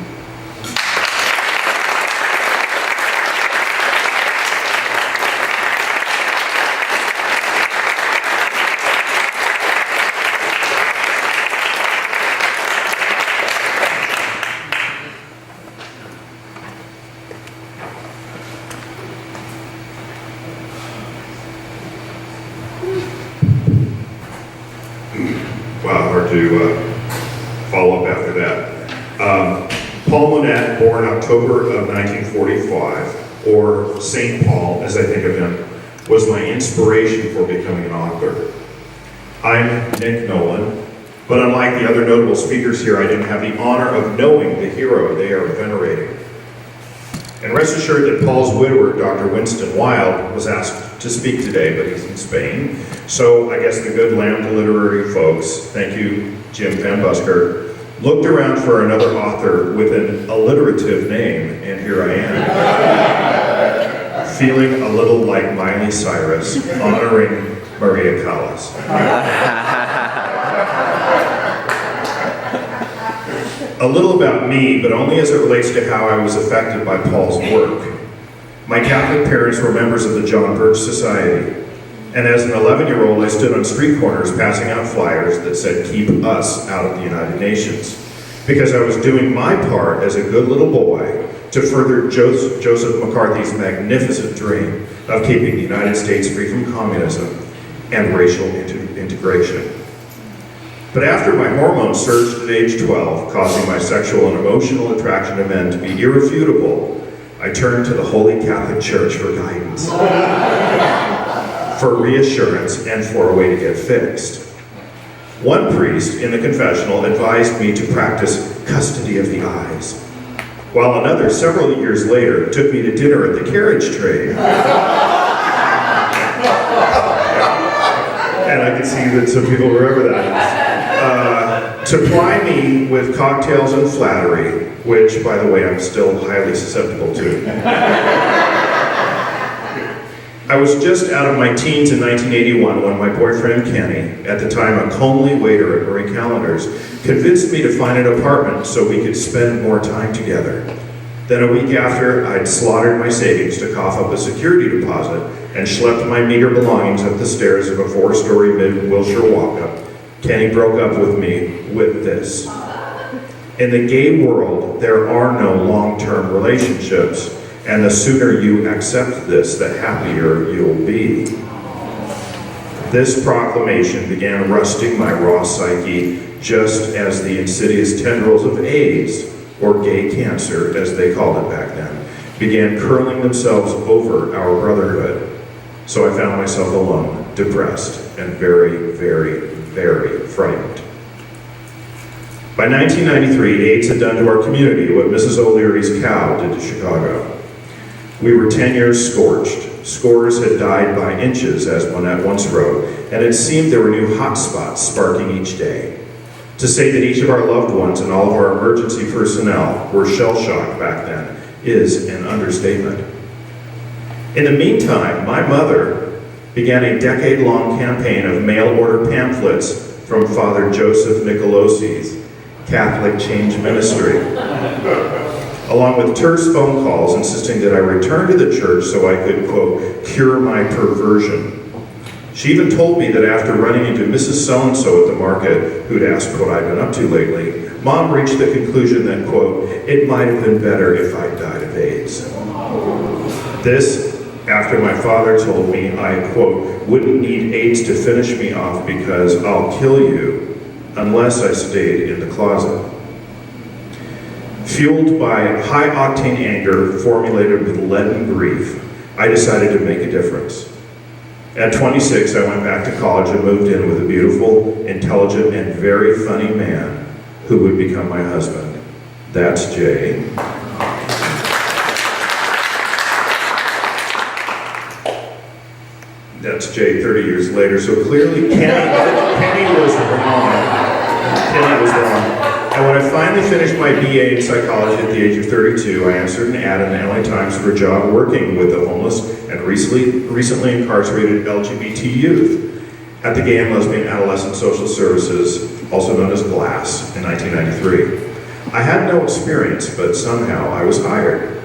Wow, hard to follow up after that. Paul Monette, born October of 1945, or St. Paul, as I think of him, was my inspiration for becoming an author. I'm Nick Nolan, but unlike the other notable speakers here, I didn't have the honor of knowing the hero they are venerating. And rest assured that Paul's widower, Dr. Winston Wilde, was asked to speak today, but he's in Spain. So I guess the good Lambda literary folks, thank you, Jim Van Buskirk, looked around for another author with an alliterative name, and here I am. Feeling a little like Miley Cyrus, honoring Maria Callas. A little about me, but only as it relates to how I was affected by Paul's work. My Catholic parents were members of the John Birch Society, and as an 11-year-old, I stood on street corners passing out flyers that said, "Keep us out of the United Nations," because I was doing my part as a good little boy to further Joseph McCarthy's magnificent dream of keeping the United States free from communism and racial integration. But after my hormones surged at age 12, causing my sexual and emotional attraction to men to be irrefutable, I turned to the Holy Catholic Church for guidance, for reassurance, and for a way to get fixed. One priest in the confessional advised me to practice custody of the eyes, while another, several years later, took me to dinner at the carriage trade. And I can see that some people remember that. To ply me with cocktails and flattery, which, by the way, I'm still highly susceptible to. I was just out of my teens in 1981 when my boyfriend Kenny, at the time a comely waiter at Marie Callender's, convinced me to find an apartment so we could spend more time together. Then a week after, I'd slaughtered my savings to cough up a security deposit and schlepped my meager belongings up the stairs of a 4-story mid-Wilshire walk-up. Kenny broke up with me with this: "In the gay world, there are no long-term relationships, and the sooner you accept this, the happier you'll be." This proclamation began rusting my raw psyche just as the insidious tendrils of AIDS, or gay cancer as they called it back then, began curling themselves over our brotherhood. So I found myself alone, depressed, and very, very, very frightened. By 1993, AIDS had done to our community what Mrs. O'Leary's cow did to Chicago. We were 10 years scorched. Scores had died by inches, as Monette once wrote, and it seemed there were new hotspots sparking each day. To say that each of our loved ones and all of our emergency personnel were shell-shocked back then is an understatement. In the meantime, my mother began a decade-long campaign of mail-order pamphlets from Father Joseph Nicolosi's Catholic Change Ministry, along with terse phone calls insisting that I return to the church so I could, quote, cure my perversion. She even told me that after running into Mrs. So-and-so at the market, who'd asked what I'd been up to lately, Mom reached the conclusion that, quote, it might have been better if I'd died of AIDS. This, after my father told me I, quote, wouldn't need AIDS to finish me off because I'll kill you unless I stayed in the closet. Fueled by high-octane anger formulated with leaden grief, I decided to make a difference. At 26, I went back to college and moved in with a beautiful, intelligent, and very funny man who would become my husband. That's Jay. That's Jay 30 years later, so clearly Kenny was wrong. Kenny was wrong. And when I finally finished my BA in psychology at the age of 32, I answered an ad in the LA Times for a job working with the homeless and recently incarcerated LGBT youth at the Gay and Lesbian Adolescent Social Services, also known as GLASS, in 1993. I had no experience, but somehow I was hired.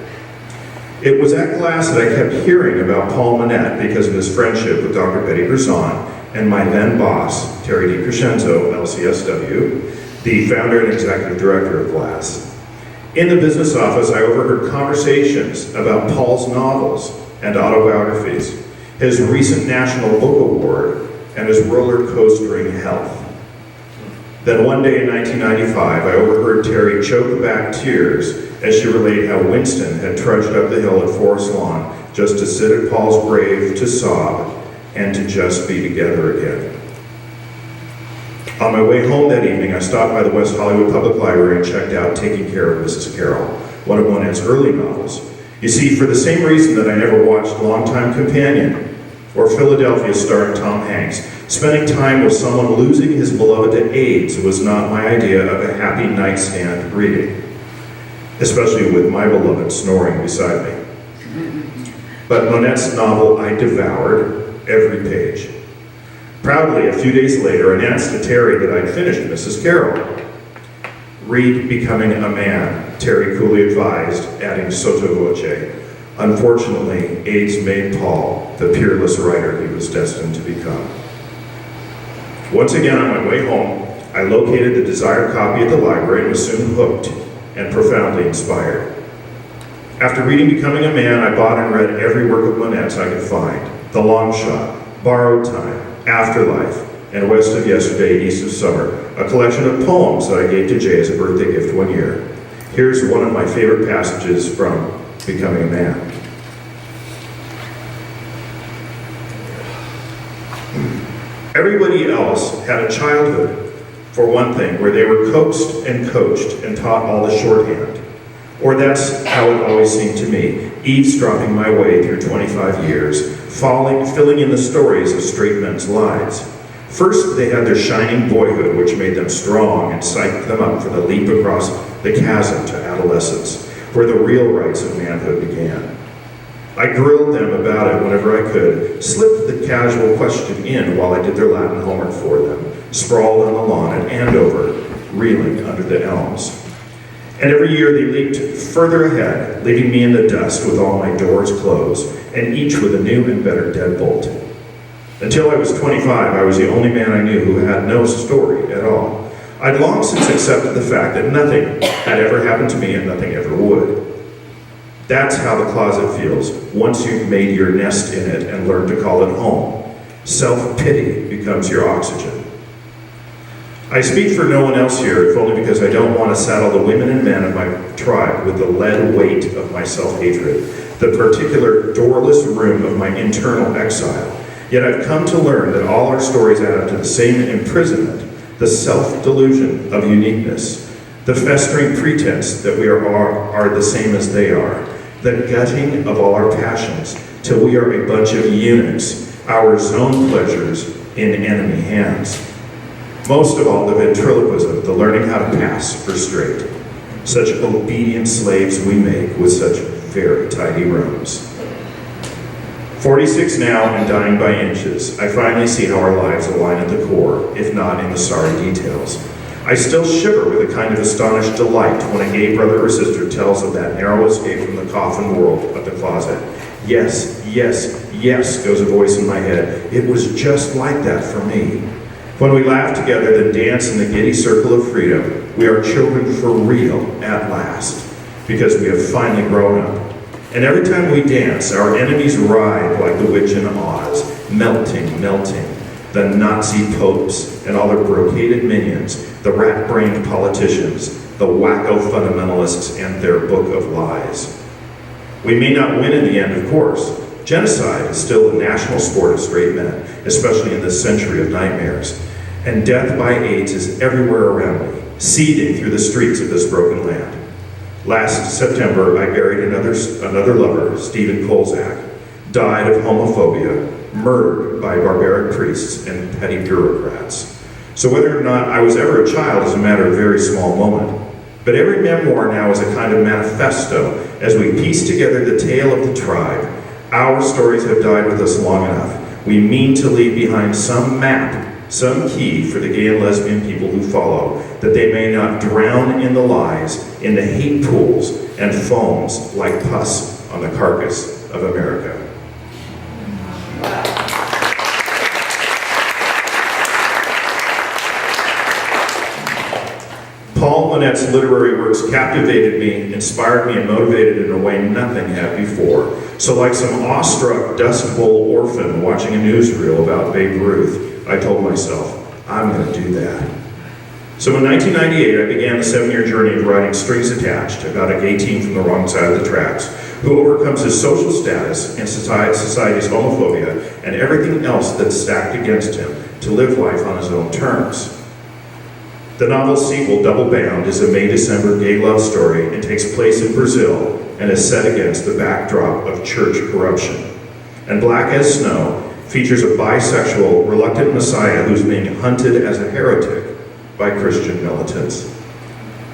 It was at GLASS that I kept hearing about Paul Monette because of his friendship with Dr. Betty Berzon and my then boss, Terry DeCrescenzo, LCSW, the founder and executive director of GLASS. In the business office, I overheard conversations about Paul's novels and autobiographies, his recent National Book Award, and his roller coastering health. Then one day in 1995, I overheard Terry choke back tears as she relayed how Winston had trudged up the hill at Forest Lawn just to sit at Paul's grave to sob and to just be together again. On my way home that evening, I stopped by the West Hollywood Public Library and checked out Taking Care of Mrs. Carroll, one of Monette's early novels. You see, for the same reason that I never watched Longtime Companion or Philadelphia starring Tom Hanks, spending time with someone losing his beloved to AIDS was not my idea of a happy nightstand reading, especially with my beloved snoring beside me. But Monette's novel I devoured every page. Proudly, a few days later, announced to Terry that I'd finished Mrs. Carroll. Read Becoming a Man, Terry coolly advised, adding sotto voce. Unfortunately, AIDS made Paul the peerless writer he was destined to become. Once again, on my way home, I located the desired copy at the library and was soon hooked and profoundly inspired. After reading Becoming a Man, I bought and read every work of Monette's I could find. The Long Shot, Borrowed Time, Afterlife, and West of Yesterday, East of Summer, a collection of poems that I gave to Jay as a birthday gift one year. Here's one of my favorite passages from Becoming a Man. Everybody else had a childhood, for one thing, where they were coaxed and coached and taught all the shorthand. Or that's how it always seemed to me, eavesdropping my way through 25 years, filling in the stories of straight men's lives. First, they had their shining boyhood, which made them strong and psyched them up for the leap across the chasm to adolescence, where the real rites of manhood began. I grilled them about it whenever I could, slipped the casual question in while I did their Latin homework for them, sprawled on the lawn at Andover, reeling under the elms. And every year they leaped further ahead, leaving me in the dust with all my doors closed, and each with a new and better deadbolt. Until I was 25, I was the only man I knew who had no story at all. I'd long since accepted the fact that nothing had ever happened to me and nothing ever would. That's how the closet feels, once you've made your nest in it and learned to call it home. Self-pity becomes your oxygen. I speak for no one else here, if only because I don't want to saddle the women and men of my tribe with the lead weight of my self-hatred, the particular doorless room of my internal exile. Yet I've come to learn that all our stories add up to the same imprisonment, the self-delusion of uniqueness, the festering pretense that we are the same as they are, the gutting of all our passions, till we are a bunch of eunuchs, our own pleasures in enemy hands. Most of all, the ventriloquism, the learning how to pass for straight. Such obedient slaves we make with such very tidy rooms. 46 now and dying by inches, I finally see how our lives align at the core, if not in the sorry details. I still shiver with a kind of astonished delight when a gay brother or sister tells of that narrow escape from the coffin world of the closet. Yes, yes, yes, goes a voice in my head. It was just like that for me. When we laugh together, then dance in the giddy circle of freedom, we are children for real at last, because we have finally grown up. And every time we dance, our enemies writhe like the witch in Oz, melting, melting, the Nazi popes and all their brocaded minions, the rat-brained politicians, the wacko fundamentalists, and their book of lies. We may not win in the end, of course. Genocide is still the national sport of straight men, especially in this century of nightmares. And death by AIDS is everywhere around me, seething through the streets of this broken land. Last September, I buried another lover, Stephen Kolzak, died of homophobia, murdered by barbaric priests and petty bureaucrats. So whether or not I was ever a child is a matter of very small moment. But every memoir now is a kind of manifesto as we piece together the tale of the tribe. Our stories have died with us long enough. We mean to leave behind some map, some key for the gay and lesbian people who follow, that they may not drown in the lies, in the hate pools and foams like pus on the carcass of America. Paul Monette's literary works captivated me, inspired me, and motivated in a way nothing had before. So like some awestruck Dust Bowl orphan watching a newsreel about Babe Ruth, I told myself, I'm going to do that. So in 1998, I began the 7-year journey of writing Strings Attached, about a gay teen from the wrong side of the tracks, who overcomes his social status and society's homophobia and everything else that's stacked against him to live life on his own terms. The novel's sequel, Double Bound, is a May-December gay love story and takes place in Brazil and is set against the backdrop of church corruption. And Black as Snow features a bisexual, reluctant messiah who's being hunted as a heretic by Christian militants.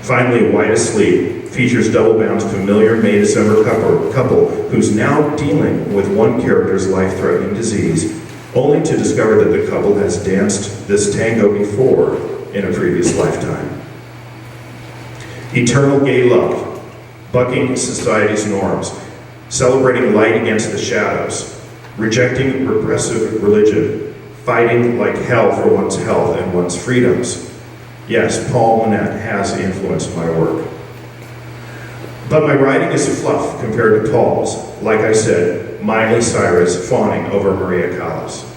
Finally, White as Sleep features Double Bound's familiar May-December couple who's now dealing with one character's life-threatening disease, only to discover that the couple has danced this tango before in a previous lifetime. Eternal gay love, bucking society's norms, celebrating light against the shadows, rejecting repressive religion, fighting like hell for one's health and one's freedoms. Yes, Paul Monette has influenced my work. But my writing is fluff compared to Paul's. Like I said, Miley Cyrus fawning over Maria Callas.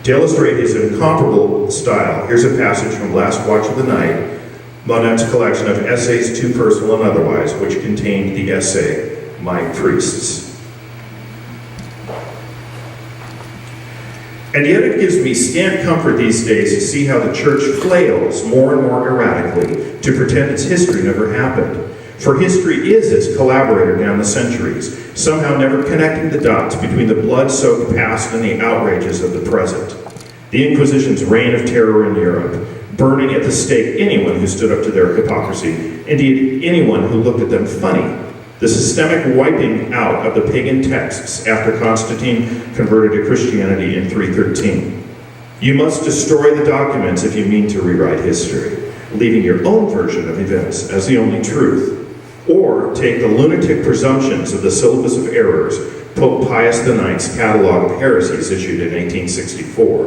To illustrate his incomparable style, here's a passage from Last Watch of the Night, Monette's collection of essays, too personal and otherwise, which contained the essay, My Priests. And yet it gives me scant comfort these days to see how the church flails more and more erratically to pretend its history never happened. For history is its collaborator down the centuries, somehow never connecting the dots between the blood-soaked past and the outrages of the present. The Inquisition's reign of terror in Europe, burning at the stake anyone who stood up to their hypocrisy, indeed anyone who looked at them funny. The systemic wiping out of the pagan texts after Constantine converted to Christianity in 313. You must destroy the documents if you mean to rewrite history, leaving your own version of events as the only truth. Or take the lunatic presumptions of the syllabus of errors, Pope Pius IX's catalog of heresies issued in 1864,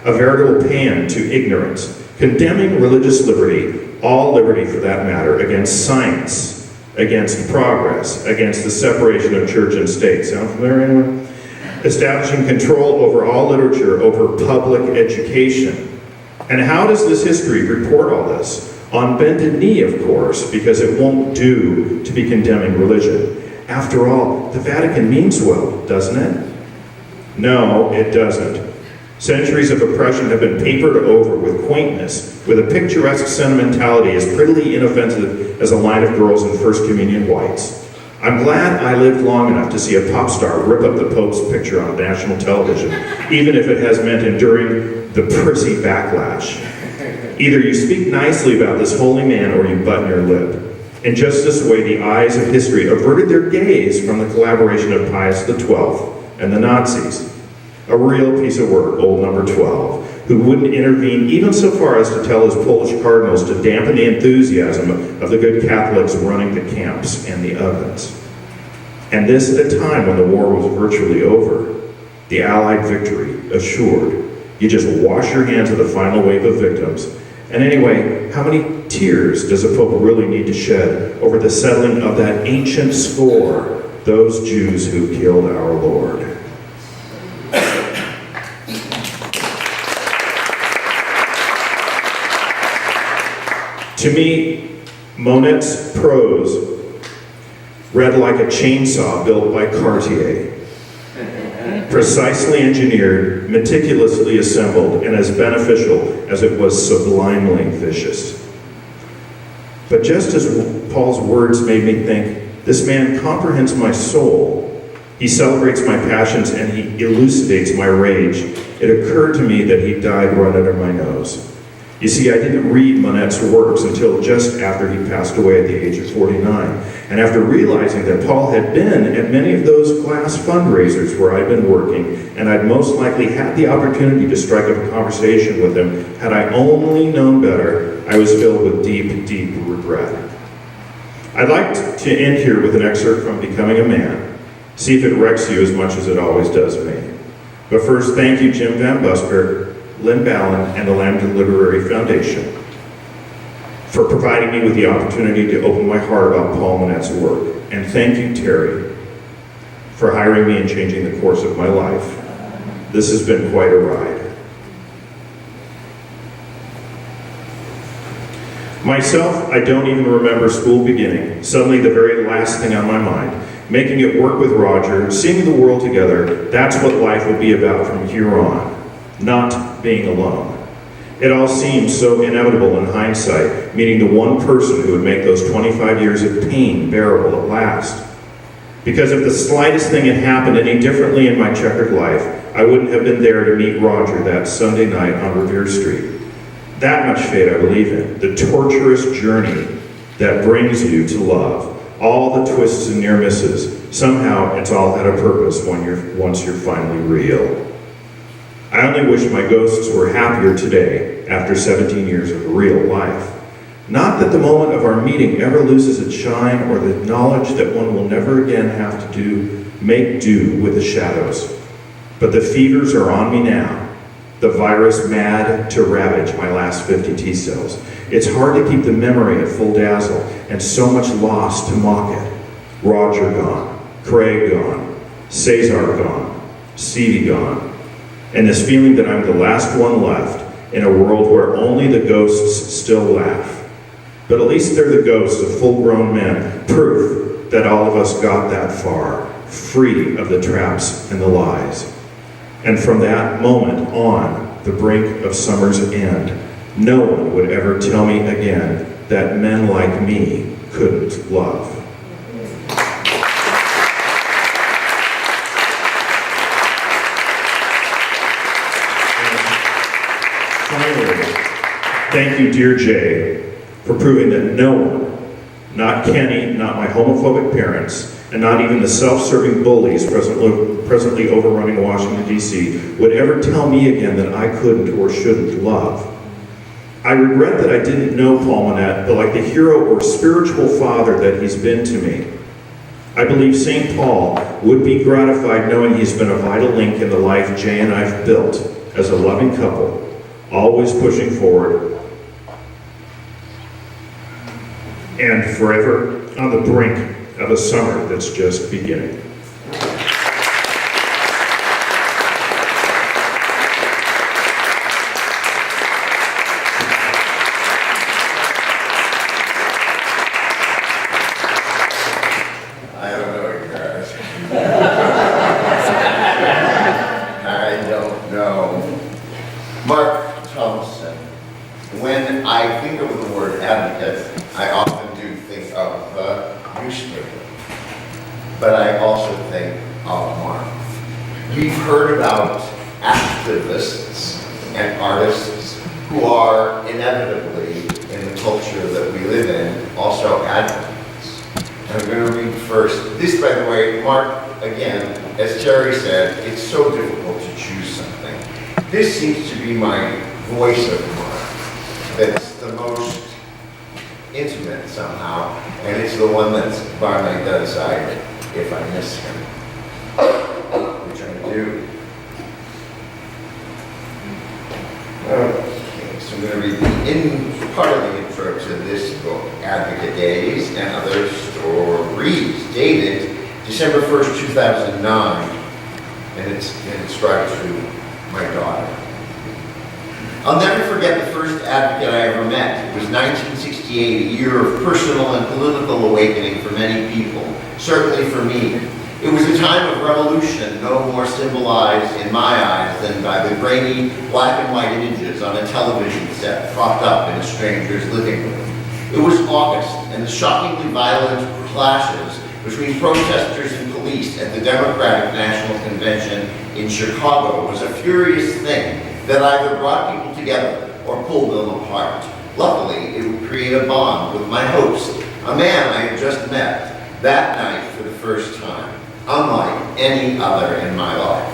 a veritable paean to ignorance, condemning religious liberty, all liberty for that matter, against science, against progress, against the separation of church and state. Sound familiar, anyone? Establishing control over all literature, over public education. And how does this history report all this? On bended knee, of course, because it won't do to be condemning religion. After all, the Vatican means well, doesn't it? No, it doesn't. Centuries of oppression have been papered over with quaintness, with a picturesque sentimentality as prettily inoffensive as a line of girls in First Communion whites. I'm glad I lived long enough to see a pop star rip up the Pope's picture on national television, even if it has meant enduring the prissy backlash. Either you speak nicely about this holy man or you button your lip. In just this way, the eyes of history averted their gaze from the collaboration of Pius XII and the Nazis. A real piece of work, old number 12, who wouldn't intervene even so far as to tell his Polish cardinals to dampen the enthusiasm of the good Catholics running the camps and the ovens. And this at a time when the war was virtually over, the Allied victory assured. You just wash your hands of the final wave of victims. And anyway, how many tears does a pope really need to shed over the settling of that ancient score, those Jews who killed our Lord? To me, Monette's prose read like a chainsaw built by Cartier. Precisely engineered, meticulously assembled, and as beneficial as it was sublimely vicious. But just as Paul's words made me think, this man comprehends my soul, he celebrates my passions, and he elucidates my rage, it occurred to me that he died right under my nose. You see, I didn't read Monette's works until just after he passed away at the age of 49. And after realizing that Paul had been at many of those class fundraisers where I'd been working, and I'd most likely had the opportunity to strike up a conversation with him, had I only known better, I was filled with deep, deep regret. I'd like to end here with an excerpt from Becoming a Man. See if it wrecks you as much as it always does me. But first, thank you, Jim Van Buskirk, Lynn Ballin, and the Lambda Literary Foundation for providing me with the opportunity to open my heart about Paul Monette's work. And thank you, Terry, for hiring me and changing the course of my life. This has been quite a ride. Myself, I don't even remember school beginning. Suddenly, the very last thing on my mind. Making it work with Roger, seeing the world together, that's what life would be about from here on. Not being alone. It all seemed so inevitable in hindsight, meeting the one person who would make those 25 years of pain bearable at last. Because if the slightest thing had happened any differently in my checkered life, I wouldn't have been there to meet Roger that Sunday night on Revere Street. That much fate I believe in. The torturous journey that brings you to love. All the twists and near misses. Somehow it's all had a purpose once you're finally real. I only wish my ghosts were happier today after 17 years of real life. Not that the moment of our meeting ever loses its shine or the knowledge that one will never again have to make do with the shadows. But the fevers are on me now. The virus mad to ravage my last 50 T cells. It's hard to keep the memory at full dazzle and so much loss to mock it. Roger gone, Craig gone, Cesar gone, Stevie gone. And this feeling that I'm the last one left in a world where only the ghosts still laugh. But at least they're the ghosts of full-grown men, proof that all of us got that far, free of the traps and the lies. And from that moment on, the brink of summer's end, no one would ever tell me again that men like me couldn't love. Thank you, dear Jay, for proving that no one, not Kenny, not my homophobic parents, and not even the self-serving bullies presently overrunning Washington, D.C., would ever tell me again that I couldn't or shouldn't love. I regret that I didn't know Paul Monette, but like the hero or spiritual father that he's been to me, I believe St. Paul would be gratified knowing he's been a vital link in the life Jay and I've built as a loving couple, always pushing forward, and forever on the brink of a summer that's just beginning. I don't know, you guys. I don't know. Mark Thompson. When I think of the word advocate, I often do think of the newspaper. But I also think of Mark. You've heard about activists and artists who are inevitably, in the culture that we live in, also advocates. And I'm going to read first. This, by the way, Mark, again, as Terry said, it's so difficult to choose something. This seems to be my voice of Mark. That's the most intimate somehow, and it's the one that's by my bedside if I miss him, which I do. Okay, so I'm going to read part of the intro to this book, Advocate Days and Other Stories, dated December 1st, 2009, and it's inscribed to my daughter. I'll never forget the first first advocate I ever met. It was 1968, a year of personal and political awakening for many people, certainly for me. It was a time of revolution, no more symbolized in my eyes than by the grainy black and white images on a television set propped up in a stranger's living room. It was August, and the shockingly violent clashes between protesters and police at the Democratic National Convention in Chicago was a furious thing that either brought people together or pulled them apart. Luckily, it would create a bond with my host, a man I had just met that night for the first time, unlike any other in my life.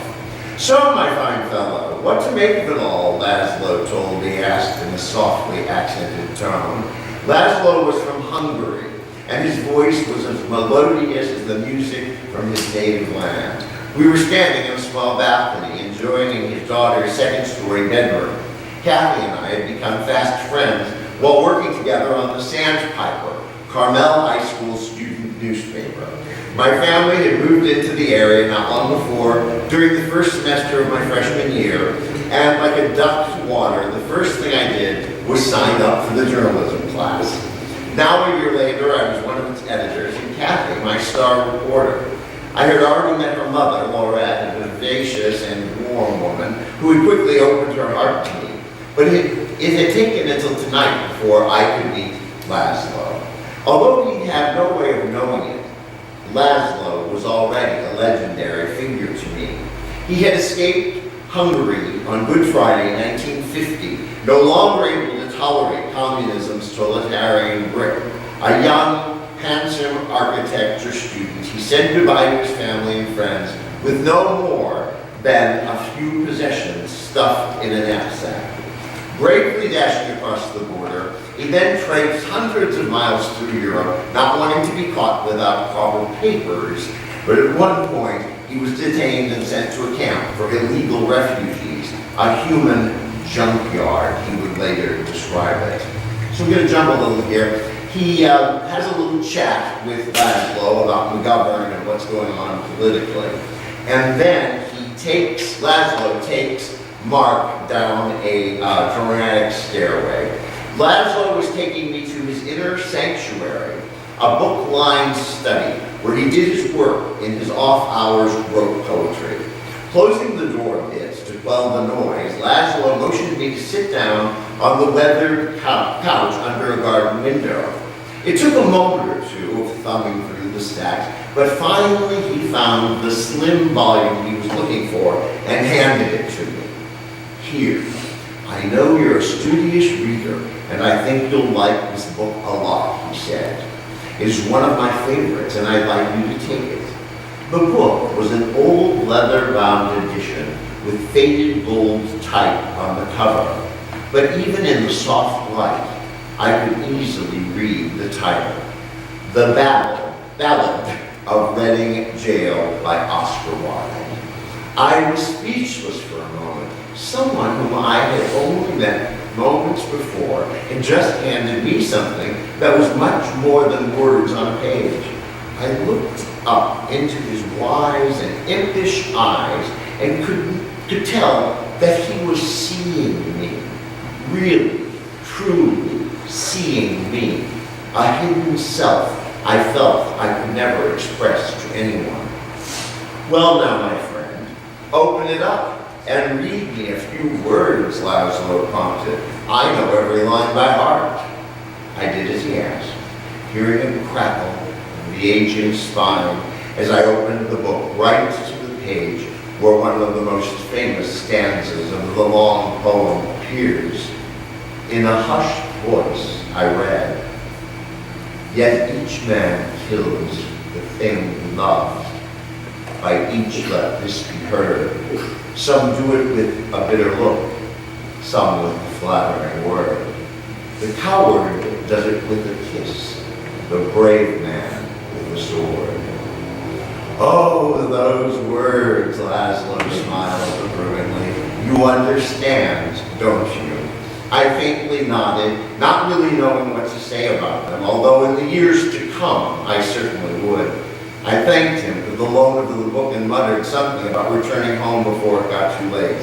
"So, my fine fellow, what to make of it all?" Laszlo told me, asked in a softly accented tone. Laszlo was from Hungary, and his voice was as melodious as the music from his native land. We were standing in a small balcony, enjoying his daughter's second-story bedroom. Kathy and I had become fast friends while working together on the Sandpiper, Carmel High School student newspaper. My family had moved into the area not long before, during the first semester of my freshman year, and like a duck to water, the first thing I did was sign up for the journalism class. Now, a year later, I was one of its editors, and Kathy, my star reporter. I had already met her mother, Laurette, a vivacious and warm woman who had quickly opened her heart to me. But it had taken until tonight before I could meet Laszlo. Although he had no way of knowing it, Laszlo was already a legendary figure to me. He had escaped Hungary on Good Friday, 1950, no longer able to tolerate communism's totalitarian grip. A young, handsome architecture student, he said goodbye to his family and friends with no more than a few possessions stuffed in a knapsack. Bravely dashing across the border, he then traipsed hundreds of miles through Europe, not wanting to be caught without proper papers, but at one point he was detained and sent to a camp for illegal refugees, a human junkyard, he would later describe it. So we're going to jump a little here. He has a little chat with Laszlo about McGovern and what's going on politically. And then Laszlo takes Mark down a dramatic stairway. Laszlo was taking me to his inner sanctuary, a book-lined study where he did his work in his off hours, wrote poetry. Closing the door a bit to quell the noise, Laszlo motioned me to sit down on the weathered couch under a garden window. It took a moment or two of thumbing through the stacks, but finally he found the slim volume he was looking for and handed it to me. "Here, I know you're a studious reader, and I think you'll like this book a lot," he said. "It is one of my favorites, and I'd like you to take it." The book was an old leather-bound edition with faded gold type on the cover, but even in the soft light, I could easily read the title, The Ballad of Reading Jail by Oscar Wilde. I was speechless for a moment. Someone whom I had only met moments before had just handed me something that was much more than words on a page. I looked up into his wise and impish eyes and could tell that he was seeing me, really, truly seeing me, a hidden self I felt I could never express to anyone. "Well now, my friend, open it up and read me a few words," Laszlo prompted. "I know every line by heart." I did as he asked, hearing a crackle of the aging spine as I opened the book right to the page where one of the most famous stanzas of the long poem appears. In a hushed voice, I read, "Yet each man kills the thing he loves. By each let this be heard. Some do it with a bitter look, some with a flattering word. The coward does it with a kiss, the brave man with a sword." "Oh, those words," Laszlo smiled approvingly. "You understand, don't you?" I faintly nodded, not really knowing what to say about them, although in the years to come, I certainly would. I thanked him for the loan of the book and muttered something about returning home before it got too late.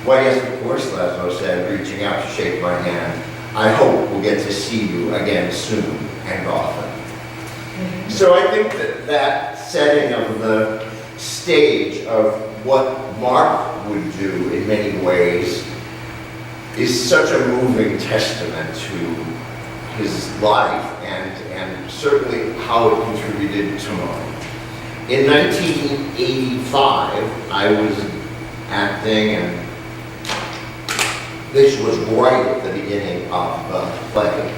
Why, yes, of course, Laszlo said, reaching out to shake my hand. I hope we'll get to see you again soon and often. So I think that that setting of the stage of what Mark would do in many ways is such a moving testament to his life and certainly how it contributed to mine. In 1985, I was acting, and this was right at the beginning of the play.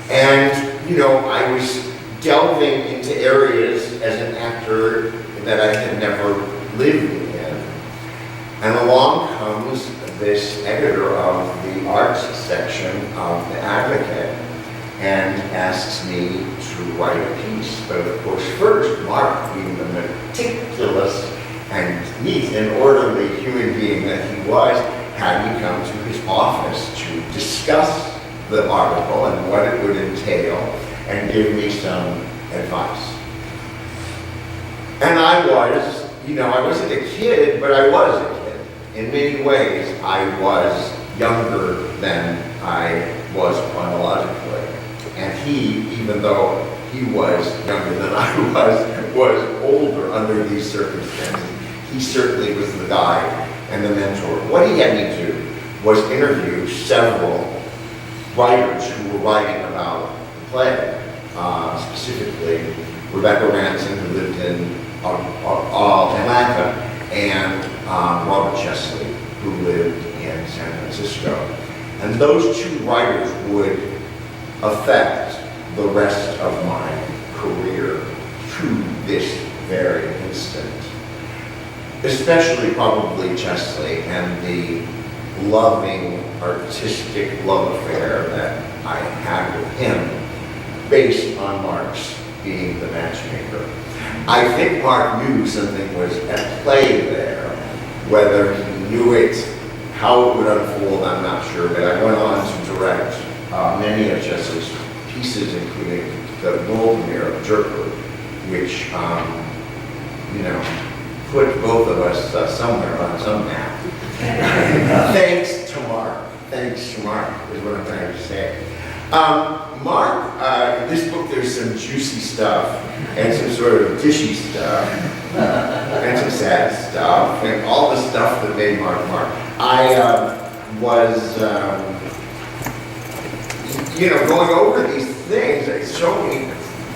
And, you know, I was delving into areas as an actor that I had never lived in. And along comes this editor of the arts section of the Advocate and asks me to write a piece. But of course, first, Mark, being the meticulous and neat and orderly human being that he was, had me come to his office to discuss the article and what it would entail and give me some advice. And I was, you know, I wasn't a kid, but I was a kid. In many ways, I was younger than I was chronologically. And he, even though he was younger than I was older under these circumstances. He certainly was the guide and the mentor. What he had me do was interview several writers who were writing about the play, specifically Rebecca Ranson, who lived in Atlanta, and Robert Chesley, who lived in San Francisco. And those two writers would affect the rest of my career to this very instant. Especially probably Chesley and the loving artistic love affair that I had with him based on Mark's being the matchmaker. I think Mark knew something was at play there. Whether he knew it, how it would unfold, I'm not sure, but I went on to direct many of Chesley's pieces, including the world premiere of Jerker, which, you know, put both of us somewhere on some map. Thanks to Mark. Thanks to Mark is what I'm trying to say. Mark, in this book there's some juicy stuff and some sort of dishy stuff and some sad stuff and all the stuff that made Mark Mark. I was, you know, going over these things, so many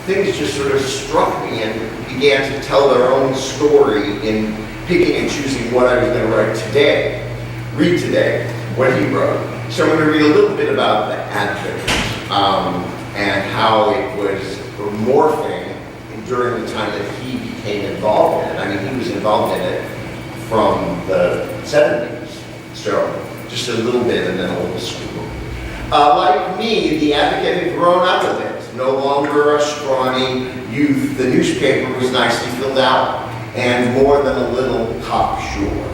things just sort of struck me and began to tell their own story in picking and choosing what I was going to read today, what he wrote. So I'm going to read a little bit about the Advocate and how it was morphing during the time that he became involved in it. I mean, he was involved in it from the 70s, so just a little bit and then a little scoop. Like me, the Advocate had grown up with it. No longer a scrawny youth, the newspaper was nicely filled out and more than a little cocksure.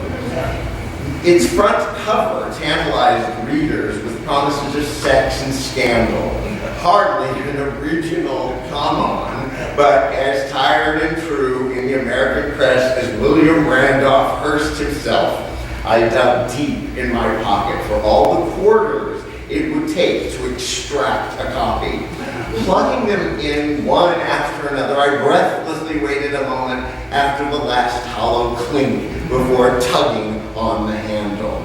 Its front cover tantalized readers with promises of sex and scandal. Hardly an original come-on, but as tired and true in the American press as William Randolph Hearst himself. I dug deep in my pocket for all the quarters it would take to extract a copy. Plugging them in one after another, I breathlessly waited a moment after the last hollow clink before tugging on the handle.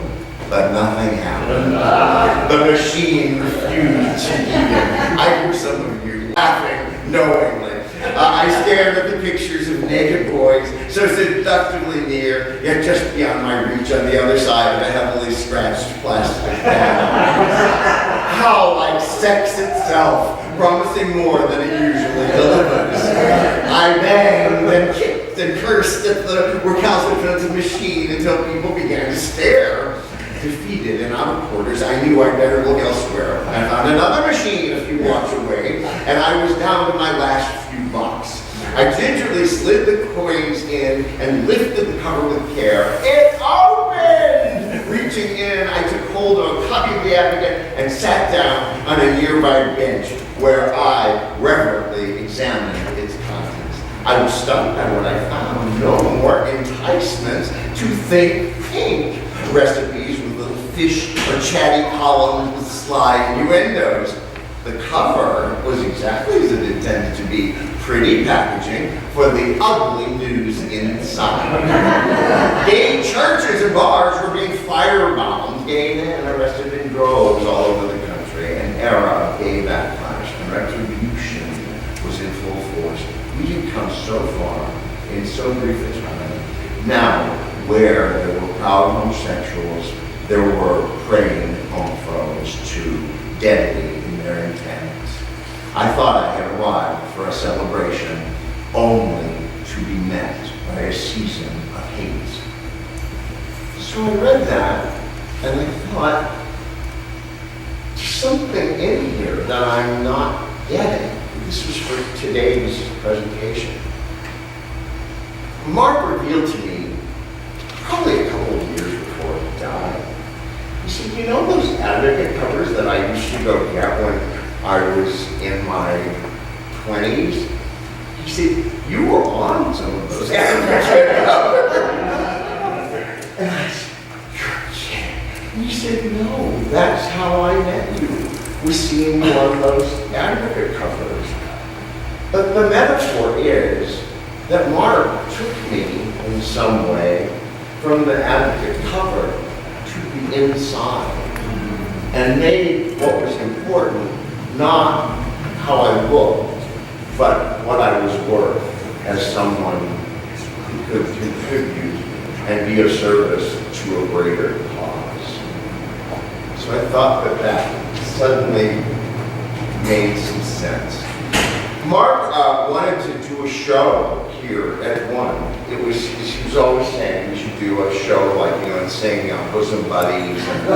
But nothing happened. The machine refused to even. I hear some of you laughing knowingly. I stared at the pictures of naked boys, so seductively near, yet just beyond my reach on the other side of a heavily scratched plastic bag. How like sex itself, promising more than it usually delivers. I banged and kicked and cursed at the recalcitrant machine until people began to stare. Defeated and out of quarters, I knew I'd better look elsewhere. I found another machine a few blocks away, and I was down to my last few bucks. I gingerly slid the coins in and lifted the cover with care. It opened! Reaching in, I took hold of a copy of the Advocate and sat down on a nearby bench where I reverently examined its contents. I was stunned by what I found. No more enticements to think pink. recipes with little fish or chatty columns with sly innuendos. The cover was exactly as it intended to be, pretty packaging for the ugly news inside. Gay churches and bars were being firebombed, gay men arrested in droves all over the country, an era of gay backlash and retribution was in full force. We had come so far in so brief a time. Now, where there were proud homosexuals, there were praying homophobes too, deadly in their intent. I thought I had arrived for a celebration only to be met by a season of hate. So I read that and I thought, there's something in here that I'm not getting. This was for today's presentation. Mark revealed to me, probably a couple of years before he died, he said, you know those advocate covers that I used to go get when I was in my 20s? He said, you were on some of those advocate covers. And I said, you're kidding. He said, no, that's how I met you, was seeing you on those advocate covers. But the metaphor is that Mark took me in some way from the advocate cover to the inside and made what was important not how I looked, but what I was worth as someone who could contribute and be of service to a greater cause. So I thought that that suddenly made some sense. Mark wanted to do a show here at One. He was always saying we should do a show like, and sing Bosom Buddies and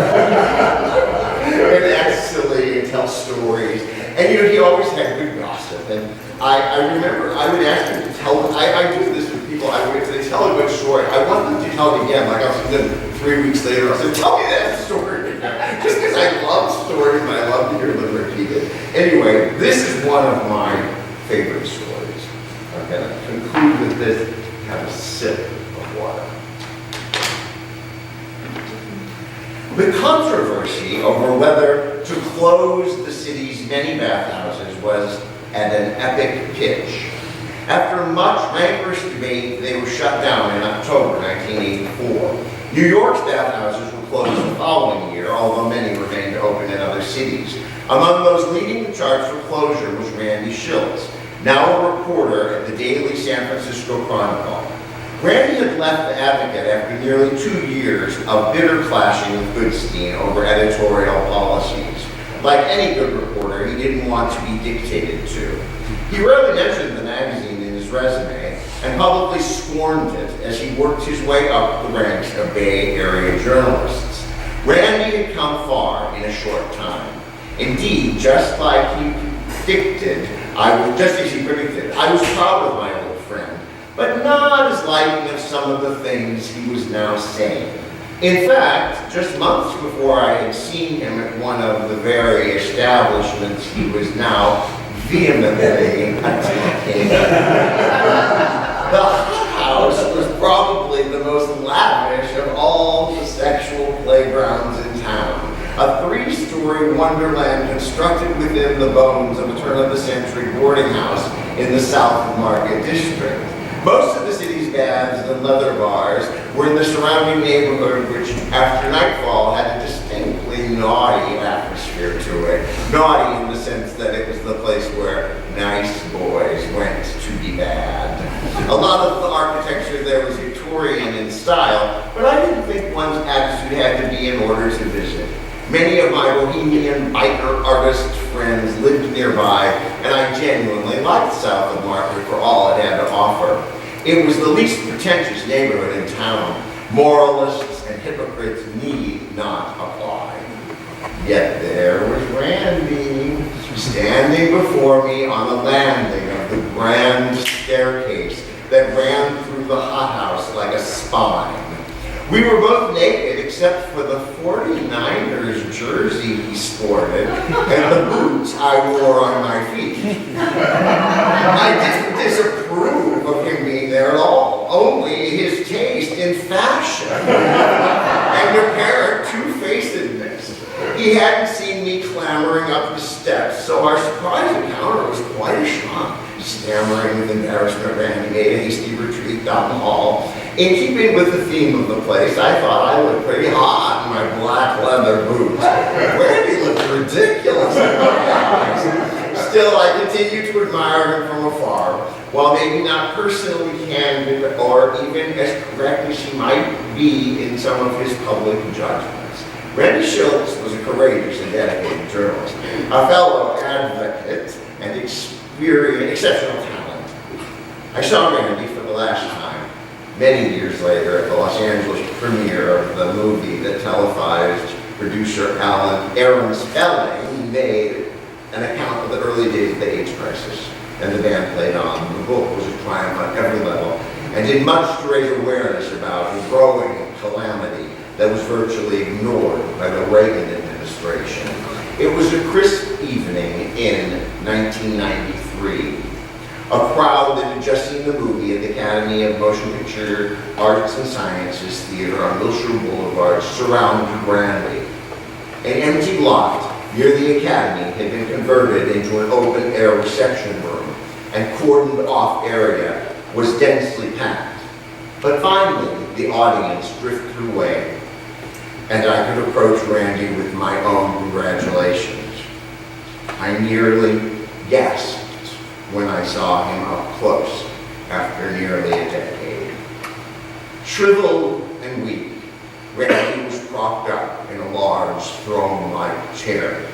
act silly and tell stories. And he always had good gossip. And I remember I would ask him to tell, I do this with people, if they tell a good story, I want them to tell it again. Like I'll see them 3 weeks later, I'll say, tell me that story again. Just because I love stories and I love to hear them repeated. Anyway, this is one of my favorite stories. I'm going to conclude with this, have a sip of water. The controversy over whether to close the city's many bathhouses was at an epic pitch. After much rancorous debate, they were shut down in October 1984. New York's bathhouses were closed the following year, although many remained open in other cities. Among those leading the charge for closure was Randy Shilts, now a reporter at the daily San Francisco Chronicle. Randy had left the Advocate after nearly 2 years of bitter clashing with Goodstein over editorial policies. Like any good reporter, he didn't want to be dictated to. He rarely mentioned the magazine in his resume and publicly scorned it as he worked his way up the ranks of Bay Area journalists. Randy had come far in a short time. Indeed, just as he predicted, I was proud of my old friend, but not as liking of some of the things he was now saying. In fact, just months before I had seen him at one of the very establishments he was now vehemently attacking. The hot house was probably the most lavish of all the sexual playgrounds in town. A 3-story wonderland constructed within the bones of a turn-of-the-century boarding house in the South Market District. Most of the city's baths and leather bars were in the surrounding neighborhood, which after nightfall had a distinctly naughty atmosphere to it. Naughty in the sense that it was the place where nice boys went to be bad. A lot of the architecture there was Victorian in style, but I didn't think one's attitude had to be in order to visit. Many of my bohemian biker artist friends lived nearby, and I genuinely liked South of Market for all it had to offer. It was the least pretentious neighborhood in town. Moralists and hypocrites need not apply. Yet there was Randy, standing before me on the landing of the grand staircase that ran through the hothouse like a spine. We were both naked except for the 49ers jersey he sported and the boots I wore on my feet. I didn't disapprove of him being there at all, only his taste in fashion and He hadn't seen me clambering up the steps, so our surprise encounter was quite a shock. Stammering with embarrassment, Randy made a hasty retreat down the hall. In keeping with the theme of the place, I thought I looked pretty hot in my black leather boots. Randy looked ridiculous in my eyes. Still, I continued to admire him from afar. While maybe not personally candid or even as correct as he might be in some of his public judgments, Randy Schultz was a courageous and dedicated journalist, a fellow advocate, and exceptional talent. I saw Randy for the last time many years later at the Los Angeles premiere of the movie that televised producer Aaron Spelling made an account of the early days of the AIDS crisis, and the band played on. The book was a triumph on every level and did much to raise awareness about a growing calamity that was virtually ignored by the Reagan administration. It was a crisp evening in 1993. A crowd that had just seen the movie at the Academy of Motion Picture Arts and Sciences Theater on Wilshire Boulevard surrounded Randy. An empty lot near the Academy had been converted into an open-air reception room, and cordoned-off area was densely packed. But finally, the audience drifted away, and I could approach Randy with my own congratulations. I nearly gasped when I saw him up close after nearly a decade. Shriveled and weak, Randy was propped up in a large throne-like chair.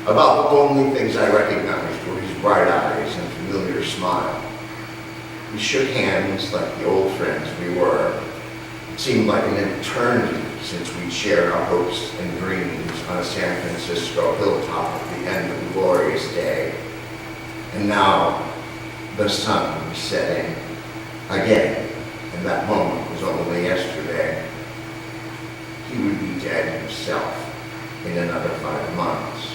About the only things I recognized were his bright eyes and familiar smile. We shook hands like the old friends we were. It seemed like an eternity since we'd shared our hopes and dreams on a San Francisco hilltop at the end of a glorious day. And now, the sun was setting again, and that moment was only yesterday. He would be dead himself in another 5 months.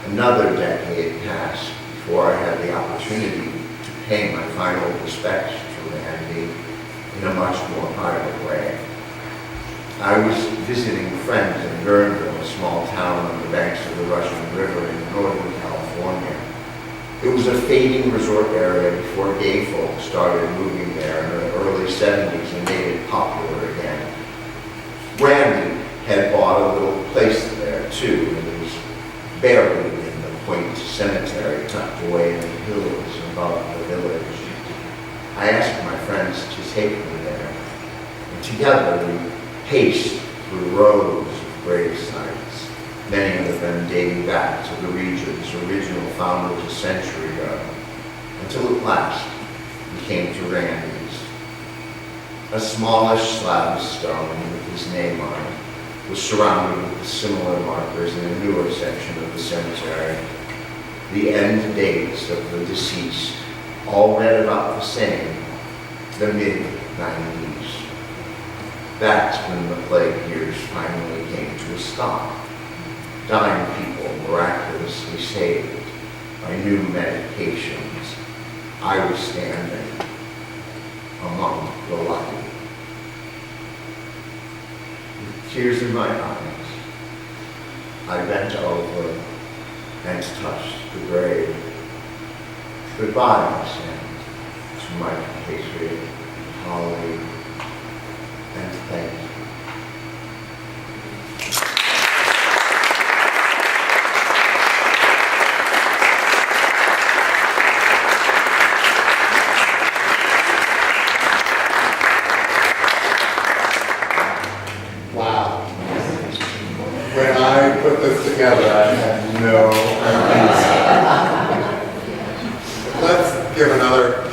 Another decade passed before I had the opportunity to pay my final respects to Randy in a much more private way. I was visiting friends in Guerneville, a small town on the banks of the Russian River in Northern California. It was a fading resort area before gay folk started moving there in the early 70s and made it popular again. Randy had bought a little place there too, and it was buried in the quaint cemetery tucked away in the hills above the village. I asked my friends to take me there, and together we paced through rows of grave sites, many of them dating back to the region's original founders a century ago, until at last we came to Randy's. A smallish slab of stone with his name on it was surrounded with similar markers in a newer section of the cemetery. The end dates of the deceased all read about the same, the mid-90s. That's when the plague years finally came to a stop. Dying people miraculously saved by new medications. I was standing among the lucky. With tears in my eyes, I bent over and touched the grave. Goodbye, I said to my compatriot, colleague, and thank you. Wow. When I put this together, I had no idea. Let's give another